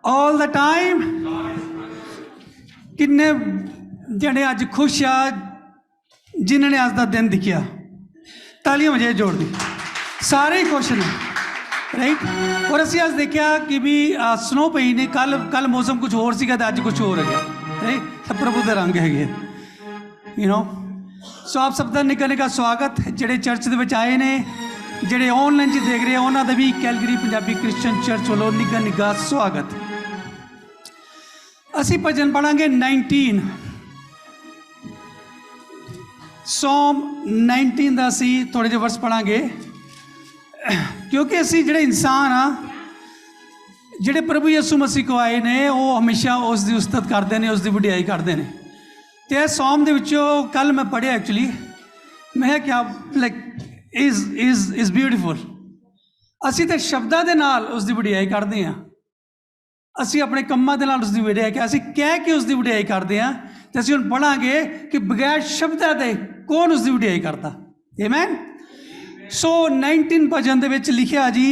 all the time. किन्ने जने अज खुश आ जिन्होंने अज का दिन दिखिया, तालियां मुझे जोड़ दी, सारे ही खुश ने, राइट। और असी अज देखा कि भी स्नो पई ने, कल मौसम कुछ होर सीगा ते अज कुछ होर है, राइट। प्रभु के रंग है, यू नो। सो आप सब का निका निका स्वागत जेडे चर्च दे विच आए ने, जेडे ऑनलाइन च देख रहे हैं उन्होंने भी कैलगरी पंजाबी क्रिश्चियन चर्च वालों निका निका स्वागत। असी भजन पढ़ांगे 19 Psalm 19 का असी थोड़े जे वर्स पढ़ांगे, क्योंकि असी जेडे इंसान हाँ जेडे प्रभु यीशु मसीह को आए ने वो हमेशा उसकी उस्तत करते हैं, उसकी वडियाई करते हैं। तो सॉम दे विचों कल मैं पढ़िया एक्चुअली, मैं क्या लाइक इज ब्यूटीफुल। असी तो शब्दां दे नाल उसकी वडियाई करते हैं, असी अपने कम्मां दे नाल उसकी वडियाई असी कह के उसकी वडियाई करते हैं। तो असी हुण पढ़ांगे कि बगैर शब्दां दे कौन उसकी वडियाई करता। आमीन। सो 19 भजन दे विच लिखिया जी,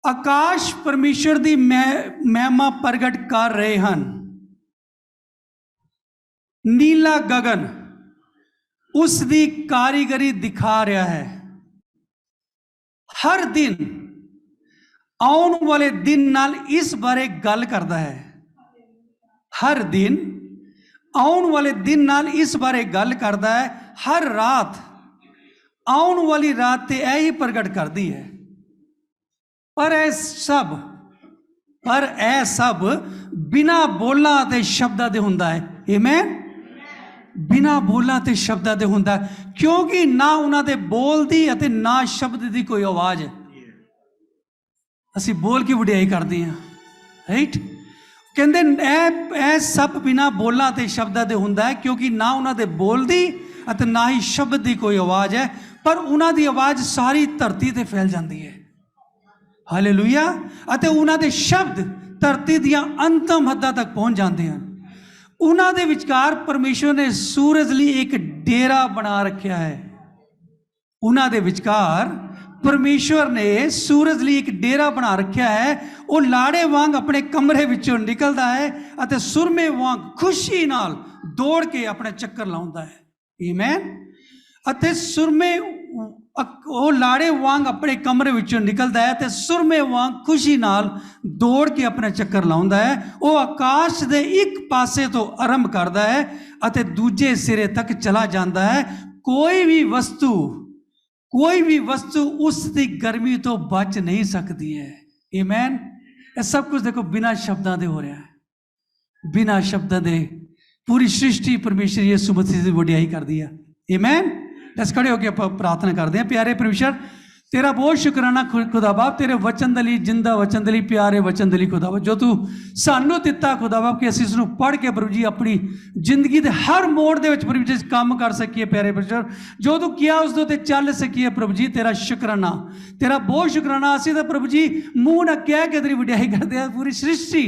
आकाश परमेश्वर दी महिमा प्रगट कर रहे हैं, नीला गगन उसकी कारीगरी दिखा रहा है। हर दिन आने वाले दिन नाल इस बारे गल करता है, हर दिन आने वाले दिन नाल इस बारे गल करता है। हर रात आने वाली रात ते यही प्रगट करती है। पर यह सब बिना बोलां ते शब्दां दे हुंदा है। आमीन। बिना बोलां ते शब्दां दे हुंदा, क्योंकि ना उन्हां दे बोल दी अते ना शब्द दी कोई आवाज़ है। असी बोल की वडियाई करते हैं, राइट। कहते ए सब बिना बोलां ते शब्दां दे हुंदा है, क्योंकि ना उन्हां दे बोल दी अते ना ही शब्द दी कोई आवाज़ है, पर उन्हां दी आवाज़ सारी धरती ते फैल जाती है। हालेलुया। अते उन्हां दे शब्द धरती दियां अंतम हद्दां तक पहुँच जाते हैं। उन्हां दे विचकार परमेश्वर ने सूरज लिए एक डेरा बना रखा है। उन्हां दे विचकार परमेश्वर ने सूरज लिए एक डेरा बना रखा है। वो लाड़े वांग अपने कमरे विचों निकलता है अते सुरमे वांग खुशी नाल दौड़ के अपने चक्कर लाउंदा है। आमीन। अते सुरमे वो लाड़े वांग अपने कमरे विचों निकलता है ते सुरमे वांग खुशी नाल दौड़ के अपने चक्कर लाउंदा है। वो आकाश दे एक पासे तो आरंभ करता है अते दूजे सिरे तक चला जाता है। कोई भी वस्तु उसकी गर्मी तो बच नहीं सकती है। आमीन। ये सब कुछ देखो बिना शब्दां दे हो रहा है, बिना शब्दां दे पूरी सृष्टि परमेश्वर यीशु मसीह की वडियाई कर दी है। आमीन। अस खड़े होकर प्रार्थना करते हैं। प्यारे परमेश्वर, तेरा बहुत शुक्राना खुदा बाप, तेरे वचन दे लई, जिंदा वचन दे लई, प्यारे वचन दे लई खुदा बाप, जो तू सानू दिता खुदा बाप कि असीं इसनूं पढ़ के प्रभु जी अपनी जिंदगी के हर मोड़ दे विच प्रभु जी काम कर सकीए। प्यारे परमेश्वर, जो तू किया उस दे चल सकीए प्रभु जी, तेरा शुक्राना, तेरा बहुत शुक्राना। असीं तां प्रभु जी मूँह ना कह के तेरी वडियाई करते हैं, पूरी सृष्टि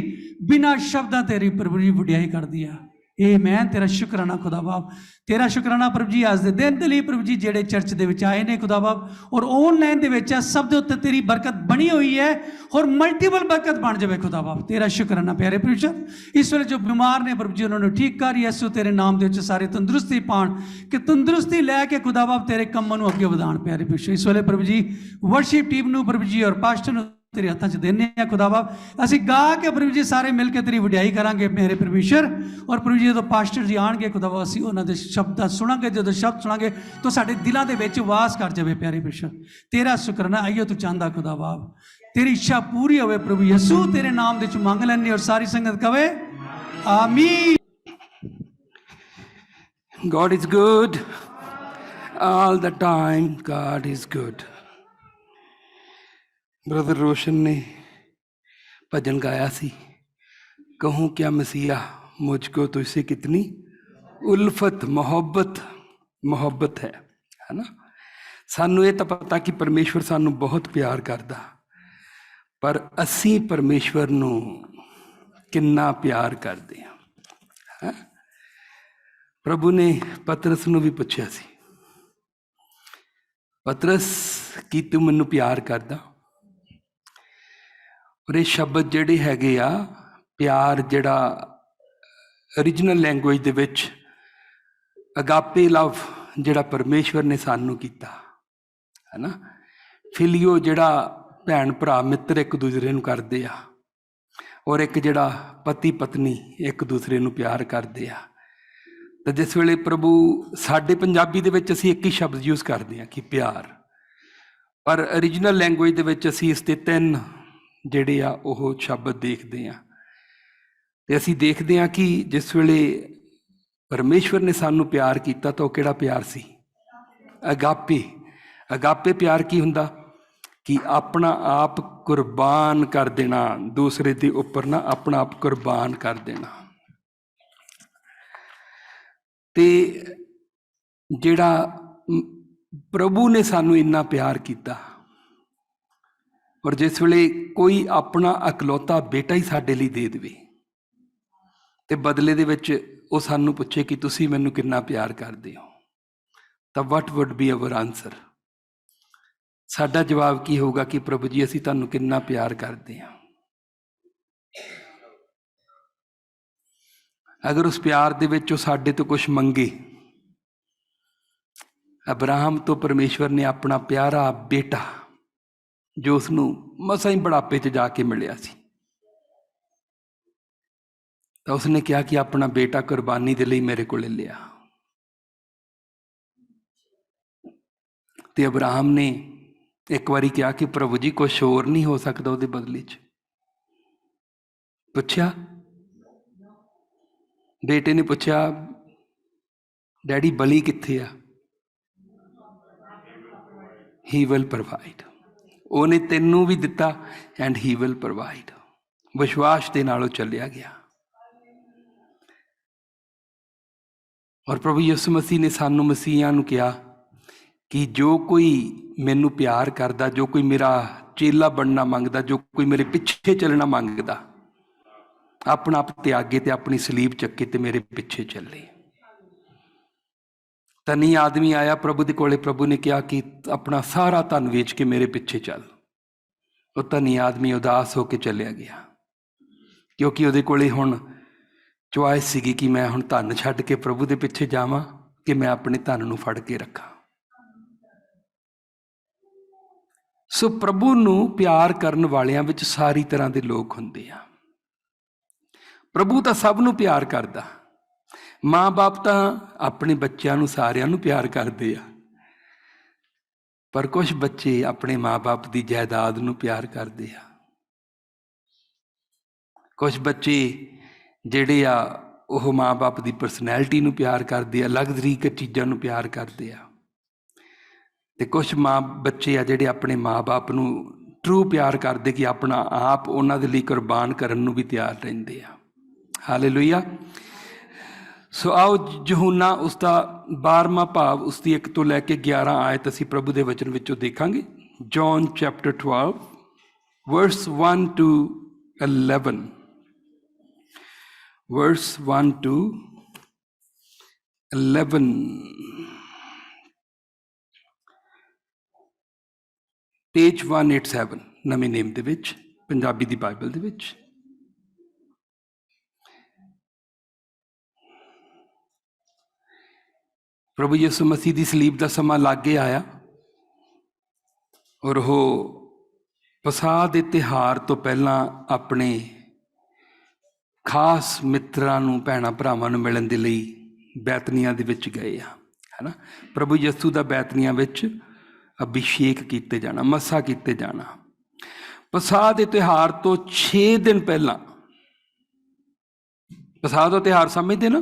बिना शब्दां तेरी प्रभु जी वडियाई करदी है। मैं तेरा शुक्राना खुदा बाप, तेरा शुक्राना प्रभु जी अज दे दिन दे लई प्रभु जी जेडे चर्च दे विच आए ने खुदा बाप, और ऑनलाइन दे विच सब दे उत्ते तेरी बरकत बनी हुई है और मल्टीपल बरकत बन जाए खुदा बाप। तेरा शुक्राना प्यारे परमेश्वर। इस वेले जो बीमार ने प्रभु जी उन्होंने ठीक कर, यसू तेरे नाम दे विच सारे तंदुरुस्ती पाण कि तंदुरुस्ती लैके खुदा बाप तेरे कम्मां नूं अगे वधाण। प्यारे परमेश्वर, इस वेले प्रभु जी वर्शिप टीम नूं प्रभु जी और पास्टर नूं तेरे हाथों च देने खुदा बाप, असी गा के प्रभु जी सारे मिल के तेरी वडियाई करांगे मेरे परमेश्वर। और प्रभु जी जो पास्टर जी आएंगे खुदा बाप, असी उन्होंने शब्द सुनांगे, जो शब्द सुनांगे तो साडे दिलों के विच वास कर जाए। प्यारे परमेश्वर, तेरा शुक्राना। आइयो तू चाहता खुदा बाप, तेरी इच्छा पूरी होवे प्रभु यीशु, तेरे नाम दे मंग लैने। और सारी संगत कवे आमीन। God is good all the time. God is good. Brother Roshan ने भजन गाया सी, कहूँ क्या मसीहा मुझको तो इससे कितनी उल्फत मोहब्बत है ना। सानू ये तो पता कि परमेश्वर सानू बहुत प्यार करता, पर असी परमेश्वर नू किन्ना प्यार करते हैं। प्रभु ने पतरस नू भी पूछा सी, पतरस की तू मैनू प्यार करदा? और ये शब्द ਜਿਹੜੇ ਹੈਗੇ ਆ ਪਿਆਰ ਜਿਹੜਾ ओरिजिनल लैंगुएज ਦੇ ਵਿੱਚ ਅਗਾਪੇ ਲਵ ਜਿਹੜਾ ਪਰਮੇਸ਼ਵਰ ਨੇ ਸਾਨੂੰ ਕੀਤਾ ਹੈ ਨਾ। ਫਿਲੀਓ ਜਿਹੜਾ ਭੈਣ ਭਰਾ ਮਿੱਤਰ ਇੱਕ ਦੂਸਰੇ ਨੂੰ ਕਰਦੇ ਆ, ਔਰ ਇੱਕ ਜਿਹੜਾ ਪਤੀ ਪਤਨੀ ਇੱਕ ਦੂਸਰੇ ਨੂੰ ਪਿਆਰ ਕਰਦੇ ਆ। ਤਾਂ ਜਿਸ ਵੇਲੇ ਪ੍ਰਭੂ ਸਾਡੇ ਪੰਜਾਬੀ ਦੇ ਵਿੱਚ ਅਸੀਂ ਇੱਕ ਹੀ ਸ਼ਬਦ ਯੂਜ਼ ਕਰਦੇ ਹਾਂ ਕਿ ਪਿਆਰ, ਪਰ ओरिजिनल लैंगुएज ਦੇ ਵਿੱਚ ਅਸੀਂ ਇਸ ਦੇ 3 ਜਿਹੜੇ ਆ ਉਹ ਸ਼ਬਦ ਦੇਖਦੇ ਹਾਂ। ਤੇ ਅਸੀਂ ਦੇਖਦੇ ਹਾਂ ਕਿ ਜਿਸ ਵੇਲੇ ਪਰਮੇਸ਼ਵਰ ਨੇ ਸਾਨੂੰ ਪਿਆਰ ਕੀਤਾ ਤਾਂ ਉਹ ਕਿਹੜਾ ਪਿਆਰ ਸੀ? ਅਗਾਪੇ। ਅਗਾਪੇ ਪਿਆਰ ਕੀ ਹੁੰਦਾ? ਕਿ ਆਪਣਾ ਆਪ ਕੁਰਬਾਨ ਕਰ ਦੇਣਾ, ਦੂਸਰੇ ਦੇ ਉੱਪਰ ਨਾ ਆਪਣਾ ਆਪ ਕੁਰਬਾਨ ਕਰ ਦੇਣਾ। ਤੇ ਜਿਹੜਾ ਪ੍ਰਭੂ ਨੇ ਸਾਨੂੰ ਇੰਨਾ ਪਿਆਰ ਕੀਤਾ, ਔਰ ਜਿਸ ਵੇਲੇ ਕੋਈ ਆਪਣਾ ਇਕਲੌਤਾ ਬੇਟਾ ਹੀ ਸਾਡੇ ਲਈ ਦੇ ਦੇਵੇ ਤੇ ਬਦਲੇ ਦੇ ਵਿੱਚ ਉਹ ਸਾਨੂੰ ਪੁੱਛੇ ਕਿ ਤੁਸੀਂ ਮੈਨੂੰ ਕਿੰਨਾ ਪਿਆਰ ਕਰਦੇ ਹੋ, ਤਾਂ ਵਟ ਵੁੱਡ ਬੀ ਅਵਰ ਆਨਸਰ? ਸਾਡਾ ਜਵਾਬ ਕੀ ਹੋਊਗਾ ਕਿ ਪ੍ਰਭੂ ਜੀ ਅਸੀਂ ਤੁਹਾਨੂੰ ਕਿੰਨਾ ਪਿਆਰ ਕਰਦੇ ਹਾਂ। ਅਗਰ ਉਸ ਪਿਆਰ ਦੇ ਵਿੱਚ ਉਹ ਸਾਡੇ ਤੋਂ ਕੁਝ ਮੰਗੇ, ਅਬਰਾਹਮ ਤੋਂ ਪਰਮੇਸ਼ਵਰ ਨੇ ਆਪਣਾ ਪਿਆਰਾ ਬੇਟਾ ਜੋ ਉਸਨੂੰ ਮਸਾਂ ਹੀ ਬੁਢਾਪੇ 'ਚ ਜਾ ਕੇ ਮਿਲਿਆ ਸੀ, ਤਾਂ ਉਸਨੇ ਕਿਹਾ ਕਿ ਆਪਣਾ ਬੇਟਾ ਕੁਰਬਾਨੀ ਦੇ ਲਈ ਮੇਰੇ ਕੋਲ ਲਿਆ। ਤੇ ਅਬਰਾਹਮ ਨੇ ਇੱਕ ਵਾਰੀ ਕਿਹਾ ਕਿ ਪ੍ਰਭੂ ਜੀ ਕੁਛ ਹੋਰ ਨਹੀਂ ਹੋ ਸਕਦਾ ਉਹਦੇ ਬਦਲੇ 'ਚ? ਪੁੱਛਿਆ, ਬੇਟੇ ਨੇ ਪੁੱਛਿਆ, ਡੈਡੀ ਬਲੀ ਕਿੱਥੇ ਆ? He will provide. ਉਹਨੇ ਤੈਨੂੰ ਵੀ ਦਿੱਤਾ ਐਂਡ ਹੀ ਵਿਲ ਪ੍ਰੋਵਾਈਡ। ਵਿਸ਼ਵਾਸ ਦੇ ਨਾਲ ਉਹ ਚੱਲਿਆ ਗਿਆ। ਔਰ ਪ੍ਰਭੂ ਯਿਸੂ ਮਸੀਹ ਨੇ ਸਾਨੂੰ ਮਸੀਹਾਂ ਨੂੰ ਕਿਹਾ ਕਿ ਜੋ ਕੋਈ ਮੈਨੂੰ ਪਿਆਰ ਕਰਦਾ, ਜੋ ਕੋਈ ਮੇਰਾ ਚੇਲਾ ਬਣਨਾ ਮੰਗਦਾ, ਜੋ ਕੋਈ ਮੇਰੇ ਪਿੱਛੇ ਚੱਲਣਾ ਮੰਗਦਾ, ਆਪਣਾ ਆਪ ਤਿਆਗੇ ਤੇ ਆਪਣੀ ਸਲੀਬ ਚੱਕੇ ਤੇ ਮੇਰੇ ਪਿੱਛੇ ਚੱਲੇ। ਧਨੀ ਆਦਮੀ ਆਇਆ ਪ੍ਰਭੂ ਦੇ ਕੋਲੇ, ਪ੍ਰਭੂ ਨੇ ਕਿਹਾ ਕਿ ਆਪਣਾ ਸਾਰਾ ਧਨ ਵੇਚ ਕੇ ਮੇਰੇ ਪਿੱਛੇ ਚੱਲ। ਉਹ ਧਨੀ ਆਦਮੀ ਉਦਾਸ ਹੋ ਕੇ ਚੱਲਿਆ ਗਿਆ, ਕਿਉਂਕਿ ਉਹਦੇ ਕੋਲੇ ਹੁਣ ਚੁਆਇਸ ਸੀਗੀ ਕਿ ਮੈਂ ਹੁਣ ਧਨ ਛੱਡ ਕੇ ਪ੍ਰਭੂ ਦੇ ਪਿੱਛੇ ਜਾਵਾਂ ਕਿ ਮੈਂ ਆਪਣੇ ਧਨ ਨੂੰ ਫੜ ਕੇ ਰੱਖਾਂ। ਸੋ ਪ੍ਰਭੂ ਨੂੰ ਪਿਆਰ ਕਰਨ ਵਾਲਿਆਂ ਵਿੱਚ ਸਾਰੀ ਤਰ੍ਹਾਂ ਦੇ ਲੋਕ ਹੁੰਦੇ ਆ। ਪ੍ਰਭੂ ਤਾਂ ਸਭ ਨੂੰ ਪਿਆਰ ਕਰਦਾ। ਮਾਂ ਬਾਪ ਤਾਂ ਆਪਣੇ ਬੱਚਿਆਂ ਨੂੰ ਸਾਰਿਆਂ ਨੂੰ ਪਿਆਰ ਕਰਦੇ ਆ, ਪਰ ਕੁਝ ਬੱਚੇ ਆਪਣੇ ਮਾਂ ਬਾਪ ਦੀ ਜਾਇਦਾਦ ਨੂੰ ਪਿਆਰ ਕਰਦੇ ਆ। ਕੁਝ ਬੱਚੇ ਜਿਹੜੇ ਆ ਉਹ ਮਾਂ ਬਾਪ ਦੀ ਪਰਸਨੈਲਿਟੀ ਨੂੰ ਪਿਆਰ ਕਰਦੇ ਆ, ਲਗਜ਼ਰੀ ਚੀਜ਼ਾਂ ਨੂੰ ਪਿਆਰ ਕਰਦੇ ਆ। ਤੇ ਕੁਝ ਬੱਚੇ ਆ ਜਿਹੜੇ ਆਪਣੇ ਮਾਂ ਬਾਪ ਨੂੰ ਟਰੂ ਪਿਆਰ ਕਰਦੇ ਕਿ ਆਪਣਾ ਆਪ ਉਹਨਾਂ ਦੇ ਲਈ ਕੁਰਬਾਨ ਕਰਨ ਨੂੰ ਵੀ ਤਿਆਰ ਰਹਿੰਦੇ ਆ। ਹਾਲੇਲੂਇਆ। ਸੋ ਆਓ ਯਹੂਨਾ ਉਸਦਾ 12ਵਾਂ ਭਾਵ ਉਸਦੀ 1 ਤੋਂ ਲੈ ਕੇ 11 ਆਇਤ ਅਸੀਂ ਪ੍ਰਭੂ ਦੇ ਵਚਨ ਵਿੱਚੋਂ ਦੇਖਾਂਗੇ। John chapter 12 verse 1 to 11, verse 1 to 11। Page 187 ਨਵੇਂ ਨੇਮ ਦੇ ਵਿੱਚ, ਪੰਜਾਬੀ ਦੀ ਬਾਈਬਲ ਦੇ ਵਿੱਚ। ਪ੍ਰਭੂ ਯਿਸੂ ਮਸੀਹ ਦੀ ਸਲੀਬ ਦਾ ਸਮਾਂ ਲਾਗੇ ਆਇਆ, ਔਰ ਉਹ ਪਸਾਹ ਦੇ ਤਿਉਹਾਰ ਤੋਂ ਪਹਿਲਾਂ ਆਪਣੇ ਖਾਸ ਮਿੱਤਰਾਂ ਨੂੰ, ਭੈਣਾਂ ਭਰਾਵਾਂ ਨੂੰ ਮਿਲਣ ਦੇ ਲਈ ਬੈਤਨੀਆਂ ਦੇ ਵਿੱਚ ਗਏ ਆ, ਹੈ ਨਾ। ਪ੍ਰਭੂ ਯਿਸੂ ਦਾ ਬੈਤਨੀਆਂ ਵਿੱਚ ਅਭਿਸ਼ੇਕ ਕੀਤੇ ਜਾਣਾ, ਮੱਸਾ ਕੀਤੇ ਜਾਣਾ। ਪਸਾਹ ਦੇ ਤਿਉਹਾਰ ਤੋਂ 6 ਦਿਨ ਪਹਿਲਾਂ, ਪਸਾਹ ਦਾ ਤਿਉਹਾਰ ਸਮਝਦੇ ਨਾ,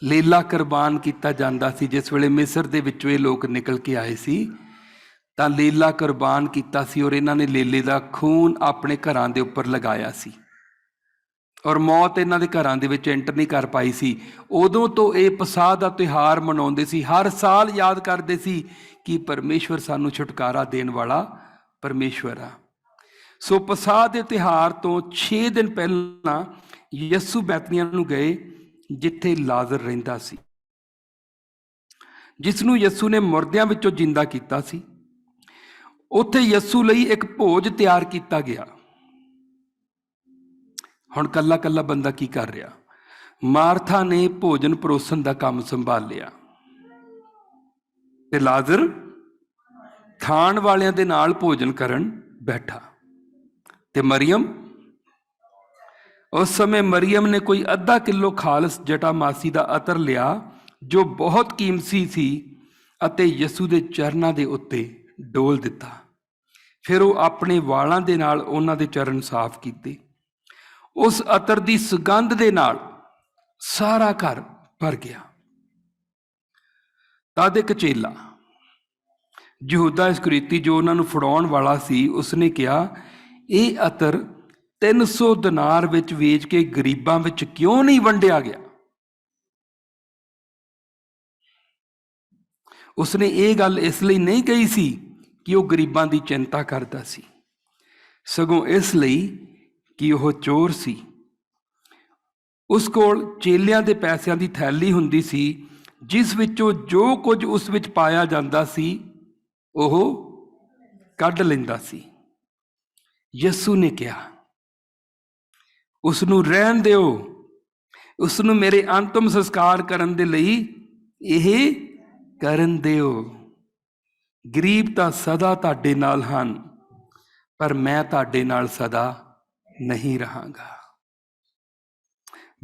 ਲੇਲਾ ਕੁਰਬਾਨ ਕੀਤਾ ਜਾਂਦਾ ਸੀ। ਜਿਸ ਵੇਲੇ ਮਿਸਰ ਦੇ ਵਿੱਚੋਂ ਇਹ ਲੋਕ ਨਿਕਲ ਕੇ ਆਏ ਸੀ ਤਾਂ ਲੇਲਾ ਕੁਰਬਾਨ ਕੀਤਾ ਸੀ, ਔਰ ਇਹਨਾਂ ਨੇ ਲੇਲੇ ਦਾ ਖੂਨ ਆਪਣੇ ਘਰਾਂ ਦੇ ਉੱਪਰ ਲਗਾਇਆ ਸੀ, ਔਰ ਮੌਤ ਇਹਨਾਂ ਦੇ ਘਰਾਂ ਦੇ ਵਿੱਚ ਐਂਟਰ ਨਹੀਂ ਕਰ ਪਾਈ ਸੀ। ਉਦੋਂ ਤੋਂ ਇਹ ਪਸਾਹ ਦਾ ਤਿਉਹਾਰ ਮਨਾਉਂਦੇ ਸੀ, ਹਰ ਸਾਲ ਯਾਦ ਕਰਦੇ ਸੀ ਕਿ ਪਰਮੇਸ਼ਵਰ ਸਾਨੂੰ ਛੁਟਕਾਰਾ ਦੇਣ ਵਾਲਾ ਪਰਮੇਸ਼ਵਰ ਆ। ਸੋ ਪਸਾਹ ਦੇ ਤਿਉਹਾਰ ਤੋਂ 6 ਦਿਨ ਪਹਿਲਾਂ ਯਿਸੂ ਬੈਤਨੀਆਂ ਨੂੰ ਗਏ, ਜਿੱਥੇ ਲਾਜ਼ਰ ਰਹਿੰਦਾ ਸੀ, ਜਿਸ ਨੂੰ ਯਿਸੂ ਨੇ ਮੁਰਦਿਆਂ ਵਿੱਚੋਂ ਜਿੰਦਾ ਕੀਤਾ ਸੀ। ਉੱਥੇ ਯਸੂ ਲਈ ਇੱਕ ਭੋਜ ਤਿਆਰ ਕੀਤਾ ਗਿਆ। ਹੁਣ ਕੱਲਾ ਕੱਲਾ ਬੰਦਾ ਕੀ ਕਰ ਰਿਹਾ? ਮਾਰਥਾ ਨੇ ਭੋਜਨ ਪਰੋਸਣ ਦਾ ਕੰਮ ਸੰਭਾਲ ਲਿਆ ਤੇ ਲਾਜ਼ਰ ਖਾਣ ਵਾਲਿਆਂ ਦੇ ਨਾਲ ਭੋਜਨ ਕਰਨ ਬੈਠਾ। ਤੇ ਮਰੀਅਮ, ਉਸ ਸਮੇਂ ਮਰੀਅਮ ਨੇ ਕੋਈ ਅੱਧਾ ਕਿਲੋ ਖਾਲਸ ਜਟਾਮਾਸੀ ਦਾ ਅਤਰ ਲਿਆ ਜੋ ਬਹੁਤ ਕੀਮਤੀ ਸੀ ਅਤੇ ਯਸੂ ਦੇ ਚਰਨਾਂ ਦੇ ਉੱਤੇ ਡੋਲ ਦਿੱਤਾ। ਫਿਰ ਉਹ ਆਪਣੇ ਵਾਲਾਂ ਦੇ ਨਾਲ ਉਹਨਾਂ ਦੇ ਚਰਨ ਸਾਫ਼ ਕੀਤੇ। ਉਸ ਅਤਰ ਦੀ ਸੁਗੰਧ ਦੇ ਨਾਲ ਸਾਰਾ ਘਰ ਭਰ ਗਿਆ। ਤਦ ਇੱਕ ਚੇਲਾ ਯਹੂਦਾ ਇਸਕਰੀਤੀ ਜੋ ਉਹਨਾਂ ਨੂੰ ਫੜਾਉਣ ਵਾਲਾ ਸੀ, ਉਸਨੇ ਕਿਹਾ, ਇਹ ਅਤਰ 300 ਦਿਨਾਰ ਵਿੱਚ ਵੇਚ ਕੇ ਗਰੀਬਾਂ ਵਿੱਚ ਕਿਉਂ ਨਹੀਂ ਵੰਡਿਆ ਗਿਆ? ਉਸਨੇ ਇਹ ਗੱਲ ਇਸ ਲਈ ਨਹੀਂ ਕਹੀ ਸੀ ਕਿ ਉਹ ਗਰੀਬਾਂ ਦੀ ਚਿੰਤਾ ਕਰਦਾ ਸੀ, ਸਗੋਂ ਇਸ ਲਈ ਕਿ ਉਹ ਚੋਰ ਸੀ। ਉਸ ਕੋਲ ਚੇਲਿਆਂ ਦੇ ਪੈਸਿਆਂ ਦੀ ਥੈਲੀ ਹੁੰਦੀ ਸੀ, ਜਿਸ ਵਿੱਚੋਂ ਜੋ ਕੁਝ ਉਸ ਵਿੱਚ ਪਾਇਆ ਜਾਂਦਾ ਸੀ ਉਹ ਕੱਢ ਲੈਂਦਾ ਸੀ। ਯਸੂ ਨੇ ਕਿਹਾ, ਉਸ ਨੂੰ ਰਹਿਣ ਦਿਓ, ਉਸ ਨੂੰ ਮੇਰੇ ਅੰਤਮ ਸੰਸਕਾਰ ਕਰਨ ਦੇ ਲਈ ਇਹ ਕਰਨ ਦਿਓ। ਗਰੀਬ ਤਾਂ ਸਦਾ ਤੁਹਾਡੇ ਨਾਲ ਹਨ, ਪਰ ਮੈਂ ਤੁਹਾਡੇ ਨਾਲ ਸਦਾ ਨਹੀਂ ਰਹਾਂਗਾ।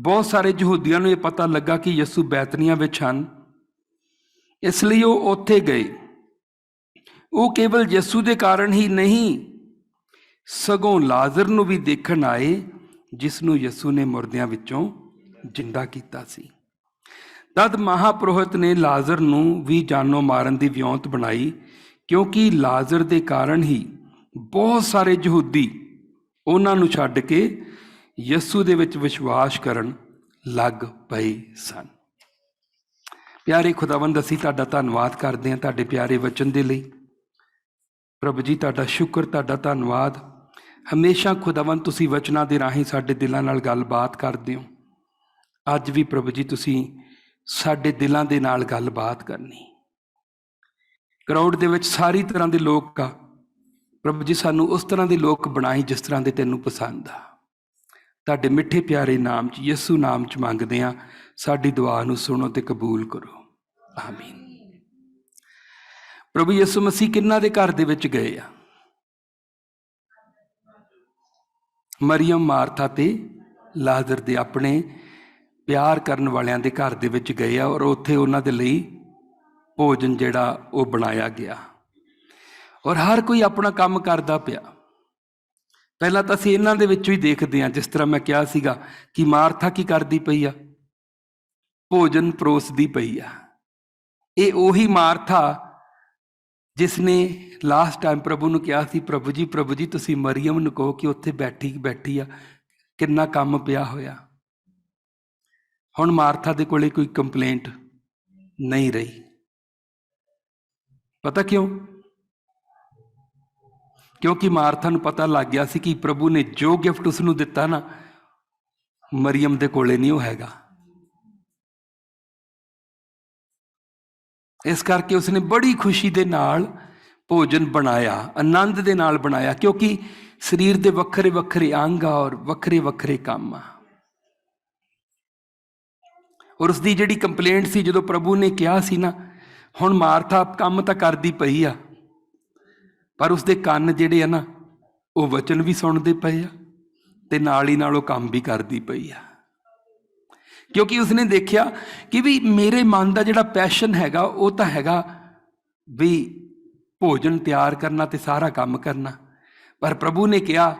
ਬਹੁਤ ਸਾਰੇ ਯਹੂਦੀਆਂ ਨੂੰ ਇਹ ਪਤਾ ਲੱਗਾ ਕਿ ਯਸੂ ਬੈਤਨੀਆਂ ਵਿੱਚ ਹਨ, ਇਸ ਲਈ ਉਹ ਉੱਥੇ ਗਏ। ਉਹ ਕੇਵਲ ਯਸੂ ਦੇ ਕਾਰਨ ਹੀ ਨਹੀਂ, ਸਗੋਂ ਲਾਜ਼ਰ ਨੂੰ ਵੀ ਦੇਖਣ ਆਏ, ਜਿਸ ਨੂੰ ਯਸੂ ਨੇ ਮੁਰਦਿਆਂ ਵਿੱਚੋਂ ਜਿੰਦਾ ਕੀਤਾ ਸੀ। ਤਦ ਮਹਾਪੁਰੋਹਿਤ ਨੇ ਲਾਜ਼ਰ ਨੂੰ ਵੀ ਜਾਨੋਂ ਮਾਰਨ ਦੀ ਵਿਉਂਤ ਬਣਾਈ, ਕਿਉਂਕਿ ਲਾਜ਼ਰ ਦੇ ਕਾਰਨ ਹੀ ਬਹੁਤ ਸਾਰੇ ਯਹੂਦੀ ਉਹਨਾਂ ਨੂੰ ਛੱਡ ਕੇ ਯਸੂ ਦੇ ਵਿੱਚ ਵਿਸ਼ਵਾਸ ਕਰਨ ਲੱਗ ਪਏ ਸਨ। ਪਿਆਰੇ ਖੁਦਾਵੰਦ, ਅਸੀਂ ਤੁਹਾਡਾ ਧੰਨਵਾਦ ਕਰਦੇ ਹਾਂ ਤੁਹਾਡੇ ਪਿਆਰੇ ਵਚਨ ਦੇ ਲਈ। ਪ੍ਰਭੂ ਜੀ, ਤੁਹਾਡਾ ਸ਼ੁਕਰ, ਤੁਹਾਡਾ ਧੰਨਵਾਦ। ਹਮੇਸ਼ਾ ਖੁਦਾਵੰਦ ਤੁਸੀਂ ਵਚਨਾਂ ਦੇ ਰਾਹੀਂ ਸਾਡੇ ਦਿਲਾਂ ਨਾਲ ਗੱਲਬਾਤ ਕਰਦੇ ਹੋ। ਅੱਜ ਵੀ ਪ੍ਰਭੂ ਜੀ ਤੁਸੀਂ ਸਾਡੇ ਦਿਲਾਂ ਦੇ ਨਾਲ ਗੱਲਬਾਤ ਕਰਨੀ। ਕਰਾਊਡ ਦੇ ਵਿੱਚ ਸਾਰੀ ਤਰ੍ਹਾਂ ਦੇ ਲੋਕ ਆ ਪ੍ਰਭੂ ਜੀ, ਸਾਨੂੰ ਉਸ ਤਰ੍ਹਾਂ ਦੇ ਲੋਕ ਬਣਾਈ ਜਿਸ ਤਰ੍ਹਾਂ ਦੇ ਤੈਨੂੰ ਪਸੰਦ ਆ। ਤੁਹਾਡੇ ਮਿੱਠੇ ਪਿਆਰੇ ਨਾਮ 'ਚ, ਯਿਸੂ ਨਾਮ 'ਚ ਮੰਗਦੇ ਹਾਂ। ਸਾਡੀ ਦੁਆ ਨੂੰ ਸੁਣੋ ਤੇ ਕਬੂਲ ਕਰੋ, ਆਮੀਨ। ਪ੍ਰਭੂ ਯਿਸੂ ਮਸੀਹ ਕਿਹਨਾਂ ਦੇ ਘਰ ਦੇ ਵਿੱਚ ਗਏ ਆ? ਮਰੀਅਮ, ਮਾਰਥਾ ਤੇ ਲਾਜ਼ਰ ਦੇ ਆਪਣੇ ਪਿਆਰ ਕਰਨ ਵਾਲਿਆਂ ਦੇ ਘਰ ਦੇ ਵਿੱਚ ਗਏ ਆ, ਔਰ ਉੱਥੇ ਉਹਨਾਂ ਦੇ ਲਈ ਭੋਜਨ ਜਿਹੜਾ ਉਹ ਬਣਾਇਆ ਗਿਆ, ਔਰ ਹਰ ਕੋਈ ਆਪਣਾ ਕੰਮ ਕਰਦਾ ਪਿਆ। ਪਹਿਲਾਂ ਤਾਂ ਅਸੀਂ ਇਹਨਾਂ ਦੇ ਵਿੱਚੋਂ ਹੀ ਦੇਖਦੇ ਹਾਂ, ਜਿਸ ਤਰ੍ਹਾਂ ਮੈਂ ਕਿਹਾ ਸੀਗਾ ਕਿ ਮਾਰਥਾ ਕੀ ਕਰਦੀ ਪਈ ਆ? ਭੋਜਨ ਪਰੋਸਦੀ ਪਈ ਆ। ਇਹ ਉਹੀ ਮਾਰਥਾ ਜਿਸ ਨੇ ਲਾਸਟ ਟਾਈਮ ਪ੍ਰਭੂ ਨੂੰ ਕਿਹਾ ਸੀ, ਪ੍ਰਭੂ ਜੀ ਤੁਸੀਂ ਮਰੀਅਮ ਨੂੰ ਕਹੋ ਕਿ ਉੱਥੇ ਬੈਠੀ ਆ, ਕਿੰਨਾ ਕੰਮ ਪਿਆ ਹੋਇਆ। ਹੁਣ ਮਾਰਥਾ ਦੇ ਕੋਲੇ ਕੋਈ ਕੰਪਲੇਂਟ ਨਹੀਂ ਰਹੀ। ਪਤਾ ਕਿਉਂ? ਕਿਉਂਕਿ ਮਾਰਥਾ ਨੂੰ ਪਤਾ ਲੱਗ ਗਿਆ ਸੀ ਕਿ ਪ੍ਰਭੂ ਨੇ ਜੋ ਗਿਫਟ ਉਸ ਨੂੰ ਦਿੱਤਾ ਨਾ, ਮਰੀਅਮ ਦੇ ਕੋਲੇ ਨਹੀਂ ਉਹ ਹੈਗਾ। ਇਸ ਕਰਕੇ ਉਸਨੇ ਬੜੀ ਖੁਸ਼ੀ ਦੇ ਨਾਲ ਭੋਜਨ ਬਣਾਇਆ, ਆਨੰਦ ਦੇ ਨਾਲ ਬਣਾਇਆ, ਕਿਉਂਕਿ ਸਰੀਰ ਦੇ ਵੱਖਰੇ ਵੱਖਰੇ ਅੰਗ ਆ ਔਰ ਵੱਖਰੇ ਵੱਖਰੇ ਕੰਮ ਆ। ਔਰ ਉਸਦੀ ਜਿਹੜੀ ਕੰਪਲੇਂਟ ਸੀ, ਜਦੋਂ ਪ੍ਰਭੂ ਨੇ ਕਿਹਾ ਸੀ ਨਾ, ਹੁਣ ਮਾਰਥਾ ਕੰਮ ਤਾਂ ਕਰਦੀ ਪਈ ਆ, ਪਰ ਉਸਦੇ ਕੰਨ ਜਿਹੜੇ ਆ ਨਾ, ਉਹ ਵਚਨ ਵੀ ਸੁਣਦੇ ਪਏ ਆ ਤੇ ਨਾਲ ਹੀ ਨਾਲ ਉਹ ਕੰਮ ਵੀ ਕਰਦੀ ਪਈ ਆ। ਕਿਉਂਕਿ ਉਸਨੇ ਦੇਖਿਆ ਕਿ ਵੀ ਮੇਰੇ ਮਨ ਦਾ ਜਿਹੜਾ ਪੈਸ਼ਨ ਹੈਗਾ ਉਹ ਤਾਂ ਹੈਗਾ ਵੀ ਭੋਜਨ ਤਿਆਰ ਕਰਨਾ ਤੇ ਸਾਰਾ ਕੰਮ ਕਰਨਾ, ਪਰ ਪ੍ਰਭੂ ਨੇ ਕਿਹਾ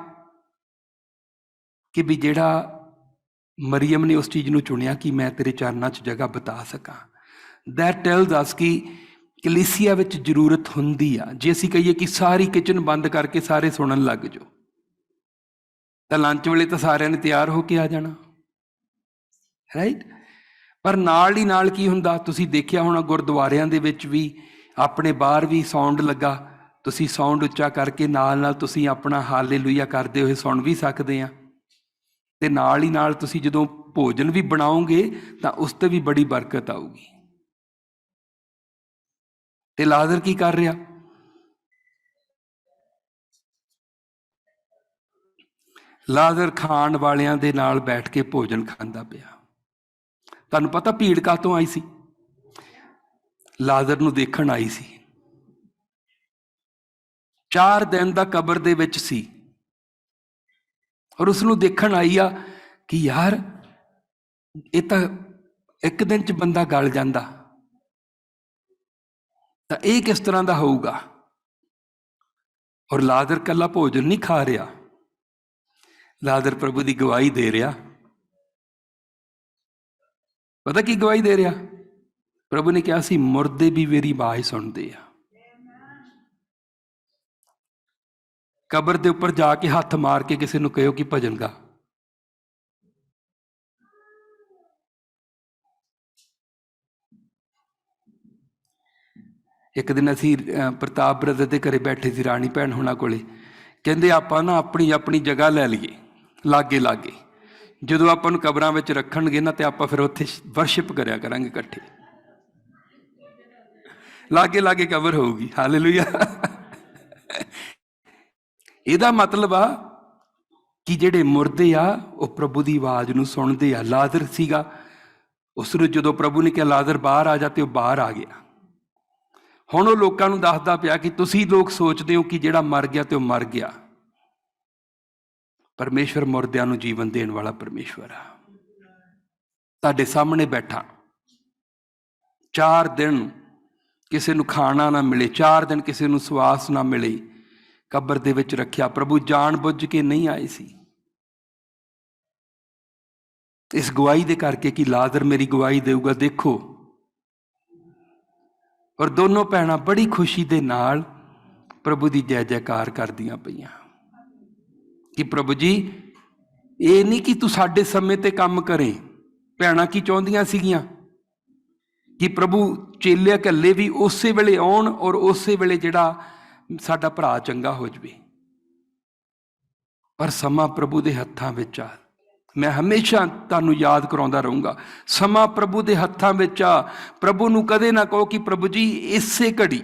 ਕਿ ਵੀ ਜਿਹੜਾ ਮਰੀਅਮ ਨੇ ਉਸ ਚੀਜ਼ ਨੂੰ ਚੁਣਿਆ ਕਿ ਮੈਂ ਤੇਰੇ ਚਰਨਾਂ 'ਚ ਜਗ੍ਹਾ ਬਿਤਾ ਸਕਾਂ। ਦੈਟ ਟੈਲਸ ਅਸ ਕਿ ਕਲੀਸਿਆ ਵਿੱਚ ਜ਼ਰੂਰਤ ਹੁੰਦੀ ਆ। ਜੇ ਅਸੀਂ ਕਹੀਏ ਕਿ ਸਾਰੀ ਕਿਚਨ ਬੰਦ ਕਰਕੇ ਸਾਰੇ ਸੁਣਨ ਲੱਗ ਜਾਓ, ਤਾਂ ਲੰਚ ਵੇਲੇ ਤਾਂ ਸਾਰਿਆਂ ਨੇ ਤਿਆਰ ਹੋ ਕੇ ਆ ਜਾਣਾ, ਰਾਈਟ। ਪਰ ਨਾਲ ਹੀ ਨਾਲ ਕੀ ਹੁੰਦਾ, ਤੁਸੀਂ ਦੇਖਿਆ ਹੋਣਾ ਗੁਰਦੁਆਰਿਆਂ ਦੇ ਵਿੱਚ ਵੀ ਆਪਣੇ ਬਾਹਰ ਵੀ ਸਾਊਂਡ ਲੱਗਾ, ਤੁਸੀਂ ਸਾਊਂਡ ਉੱਚਾ ਕਰਕੇ ਨਾਲ ਤੁਸੀਂ ਆਪਣਾ ਹਾਲੇਲੂਇਆ ਕਰਦੇ ਹੋਏ ਸੁਣ ਵੀ ਸਕਦੇ ਆ। ਤੇ ਨਾਲ ਹੀ ਨਾਲ ਤੁਸੀਂ ਜਦੋਂ ਭੋਜਨ ਵੀ ਬਣਾਓਗੇ ਤਾਂ ਉਸ ਤੇ ਵੀ ਬੜੀ ਬਰਕਤ ਆਊਗੀ। ਤੇ ਲਾਜ਼ਰ ਕੀ ਕਰ ਰਿਹਾ? ਲਾਜ਼ਰ ਖਾਣ ਵਾਲਿਆਂ ਦੇ ਨਾਲ ਬੈਠ ਕੇ ਭੋਜਨ ਖਾਂਦਾ ਪਿਆ। ਤੁਹਾਨੂੰ ਪਤਾ ਭੀੜ ਕਾਹਤੋਂ ਆਈ ਸੀ? ਲਾਜ਼ਰ ਨੂੰ ਦੇਖਣ ਆਈ ਸੀ। 4 ਦਿਨ ਦਾ ਕਬਰ ਦੇ ਵਿੱਚ ਸੀ ਔਰ ਉਸ ਨੂੰ ਦੇਖਣ ਆਈ ਆ ਕਿ ਯਾਰ ਇਹ ਤਾਂ ਇੱਕ ਦਿਨ 'ਚ ਬੰਦਾ ਗਲ ਜਾਂਦਾ, ਤਾਂ ਇਹ ਕਿਸ ਤਰ੍ਹਾਂ ਦਾ ਹੋਊਗਾ। ਔਰ ਲਾਜ਼ਰ ਕੱਲਾ ਭੋਜਨ ਨਹੀਂ ਖਾ ਰਿਹਾ, ਲਾਜ਼ਰ ਪ੍ਰਭੂ ਦੀ ਗਵਾਹੀ ਦੇ ਰਿਹਾ। ਪਤਾ ਕੀ ਗਵਾਹੀ ਦੇ ਰਿਹਾ? ਪ੍ਰਭੂ ਨੇ ਕਿਹਾ ਸੀ ਮੁਰਦੇ ਵੀ ਮੇਰੀ ਆਵਾਜ਼ ਸੁਣਦੇ ਆ। ਕਬਰ ਦੇ ਉੱਪਰ ਜਾ ਕੇ ਹੱਥ ਮਾਰ ਕੇ ਕਿਸੇ ਨੂੰ ਕਹਿਓ ਕਿ ਭਜਨ ਗਾ। ਇੱਕ ਦਿਨ ਅਸੀਂ ਪ੍ਰਤਾਪ ਬ੍ਰਦਰ ਦੇ ਘਰੇ ਬੈਠੇ ਸੀ, ਰਾਣੀ ਭੈਣ ਹੋਣਾ ਕੋਲੇ। ਕਹਿੰਦੇ ਆਪਾਂ ਨਾ ਆਪਣੀ ਆਪਣੀ ਜਗ੍ਹਾ ਲੈ ਲਈਏ ਲਾਗੇ ਲਾਗੇ, ਜਦੋਂ ਆਪਾਂ ਨੂੰ ਕਬਰਾਂ ਵਿੱਚ ਰੱਖਣਗੇ ਨਾ ਤੇ ਆਪਾਂ ਫਿਰ ਉੱਥੇ ਵਰਸ਼ਿਪ ਕਰਿਆ ਕਰਾਂਗੇ ਇਕੱਠੇ, ਲਾਗੇ ਲਾਗੇ ਕਬਰ ਹੋਊਗੀ। ਹਾਲੇਲੂਇਆ। ਇਹਦਾ ਮਤਲਬ ਆ ਕਿ ਜਿਹੜੇ ਮੁਰਦੇ ਆ ਉਹ ਪ੍ਰਭੂ ਦੀ ਆਵਾਜ਼ ਨੂੰ ਸੁਣਦੇ ਆ। ਲਾਜ਼ਰ ਸੀਗਾ, ਉਸ ਨੂੰ ਜਦੋਂ ਪ੍ਰਭੂ ਨੇ ਕਿਹਾ ਲਾਜ਼ਰ ਬਾਹਰ ਆ ਜਾ, ਤੇ ਉਹ ਬਾਹਰ ਆ ਗਿਆ। ਹੁਣ ਉਹ ਲੋਕਾਂ ਨੂੰ ਦੱਸਦਾ ਪਿਆ ਕਿ ਤੁਸੀਂ ਲੋਕ ਸੋਚਦੇ ਹੋ ਕਿ ਜਿਹੜਾ ਮਰ ਗਿਆ ਤੇ ਉਹ ਮਰ ਗਿਆ, ਪਰਮੇਸ਼ਵਰ ਮੁਰਦਿਆਂ ਨੂੰ ਜੀਵਨ ਦੇਣ ਵਾਲਾ ਪਰਮੇਸ਼ਵਰ ਆ। ਤੁਹਾਡੇ ਸਾਹਮਣੇ ਬੈਠਾ, 4 ਦਿਨ ਕਿਸੇ ਨੂੰ ਖਾਣਾ ਨਾ ਮਿਲੇ, 4 ਦਿਨ ਕਿਸੇ ਨੂੰ ਸਵਾਸ ਨਾ ਮਿਲੇ, ਕਬਰ ਦੇ ਵਿੱਚ ਰੱਖਿਆ। ਪ੍ਰਭੂ ਜਾਣ ਬੁੱਝ ਕੇ ਨਹੀਂ ਆਏ ਸੀ, ਇਸ ਗਵਾਹੀ ਦੇ ਕਰਕੇ ਕਿ ਲਾਜ਼ਰ ਮੇਰੀ ਗਵਾਹੀ ਦੇਊਗਾ। ਦੇਖੋ, ਔਰ ਦੋਨੋਂ ਭੈਣਾਂ ਬੜੀ ਖੁਸ਼ੀ ਦੇ ਨਾਲ ਪ੍ਰਭੂ ਦੀ ਜੈ ਜੈਕਾਰ ਕਰਦੀਆਂ ਪਈਆਂ ਕਿ ਪ੍ਰਭੂ ਜੀ, ਇਹ ਨਹੀਂ ਕਿ ਤੂੰ ਸਾਡੇ ਸਮੇਂ ਤੇ ਕੰਮ ਕਰੇ। ਭੈਣਾਂ ਕੀ ਚਾਹੁੰਦੀਆਂ ਸੀਗੀਆਂ ਕਿ ਪ੍ਰਭੂ ਚੇਲੇ ਇਕੱਲੇ ਵੀ ਉਸੇ ਵੇਲੇ ਆਉਣ ਔਰ ਉਸੇ ਵੇਲੇ ਜਿਹੜਾ ਸਾਡਾ ਭਰਾ ਚੰਗਾ ਹੋ ਜਾਵੇ। ਪਰ ਸਮਾਂ ਪ੍ਰਭੂ ਦੇ ਹੱਥਾਂ ਵਿੱਚ ਆ। ਮੈਂ ਹਮੇਸ਼ਾ ਤੁਹਾਨੂੰ ਯਾਦ ਕਰਾਉਂਦਾ ਰਹੂੰਗਾ, ਸਮਾਂ ਪ੍ਰਭੂ ਦੇ ਹੱਥਾਂ ਵਿੱਚ ਆ। ਪ੍ਰਭੂ ਨੂੰ ਕਦੇ ਨਾ ਕਹੋ ਕਿ ਪ੍ਰਭੂ ਜੀ ਇਸੇ ਘੜੀ।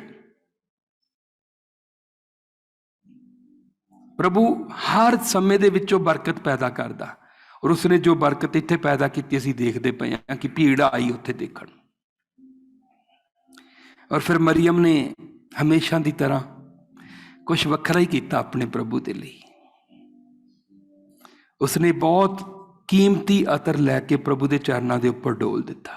ਪ੍ਰਭੂ ਹਰ ਸਮੇਂ ਦੇ ਵਿੱਚੋਂ ਬਰਕਤ ਪੈਦਾ ਕਰਦਾ, ਔਰ ਉਸਨੇ ਜੋ ਬਰਕਤ ਇੱਥੇ ਪੈਦਾ ਕੀਤੀ ਅਸੀਂ ਦੇਖਦੇ ਪਏ ਹਾਂ ਕਿ ਭੀੜ ਆਈ ਉੱਥੇ ਦੇਖਣ। ਔਰ ਫਿਰ ਮਰੀਅਮ ਨੇ ਹਮੇਸ਼ਾ ਦੀ ਤਰ੍ਹਾਂ ਕੁਛ ਵੱਖਰਾ ਹੀ ਕੀਤਾ ਆਪਣੇ ਪ੍ਰਭੂ ਦੇ ਲਈ। ਉਸਨੇ ਬਹੁਤ ਕੀਮਤੀ ਅਤਰ ਲੈ ਕੇ ਪ੍ਰਭੂ ਦੇ ਚਰਨਾਂ ਦੇ ਉੱਪਰ ਡੋਲ ਦਿੱਤਾ।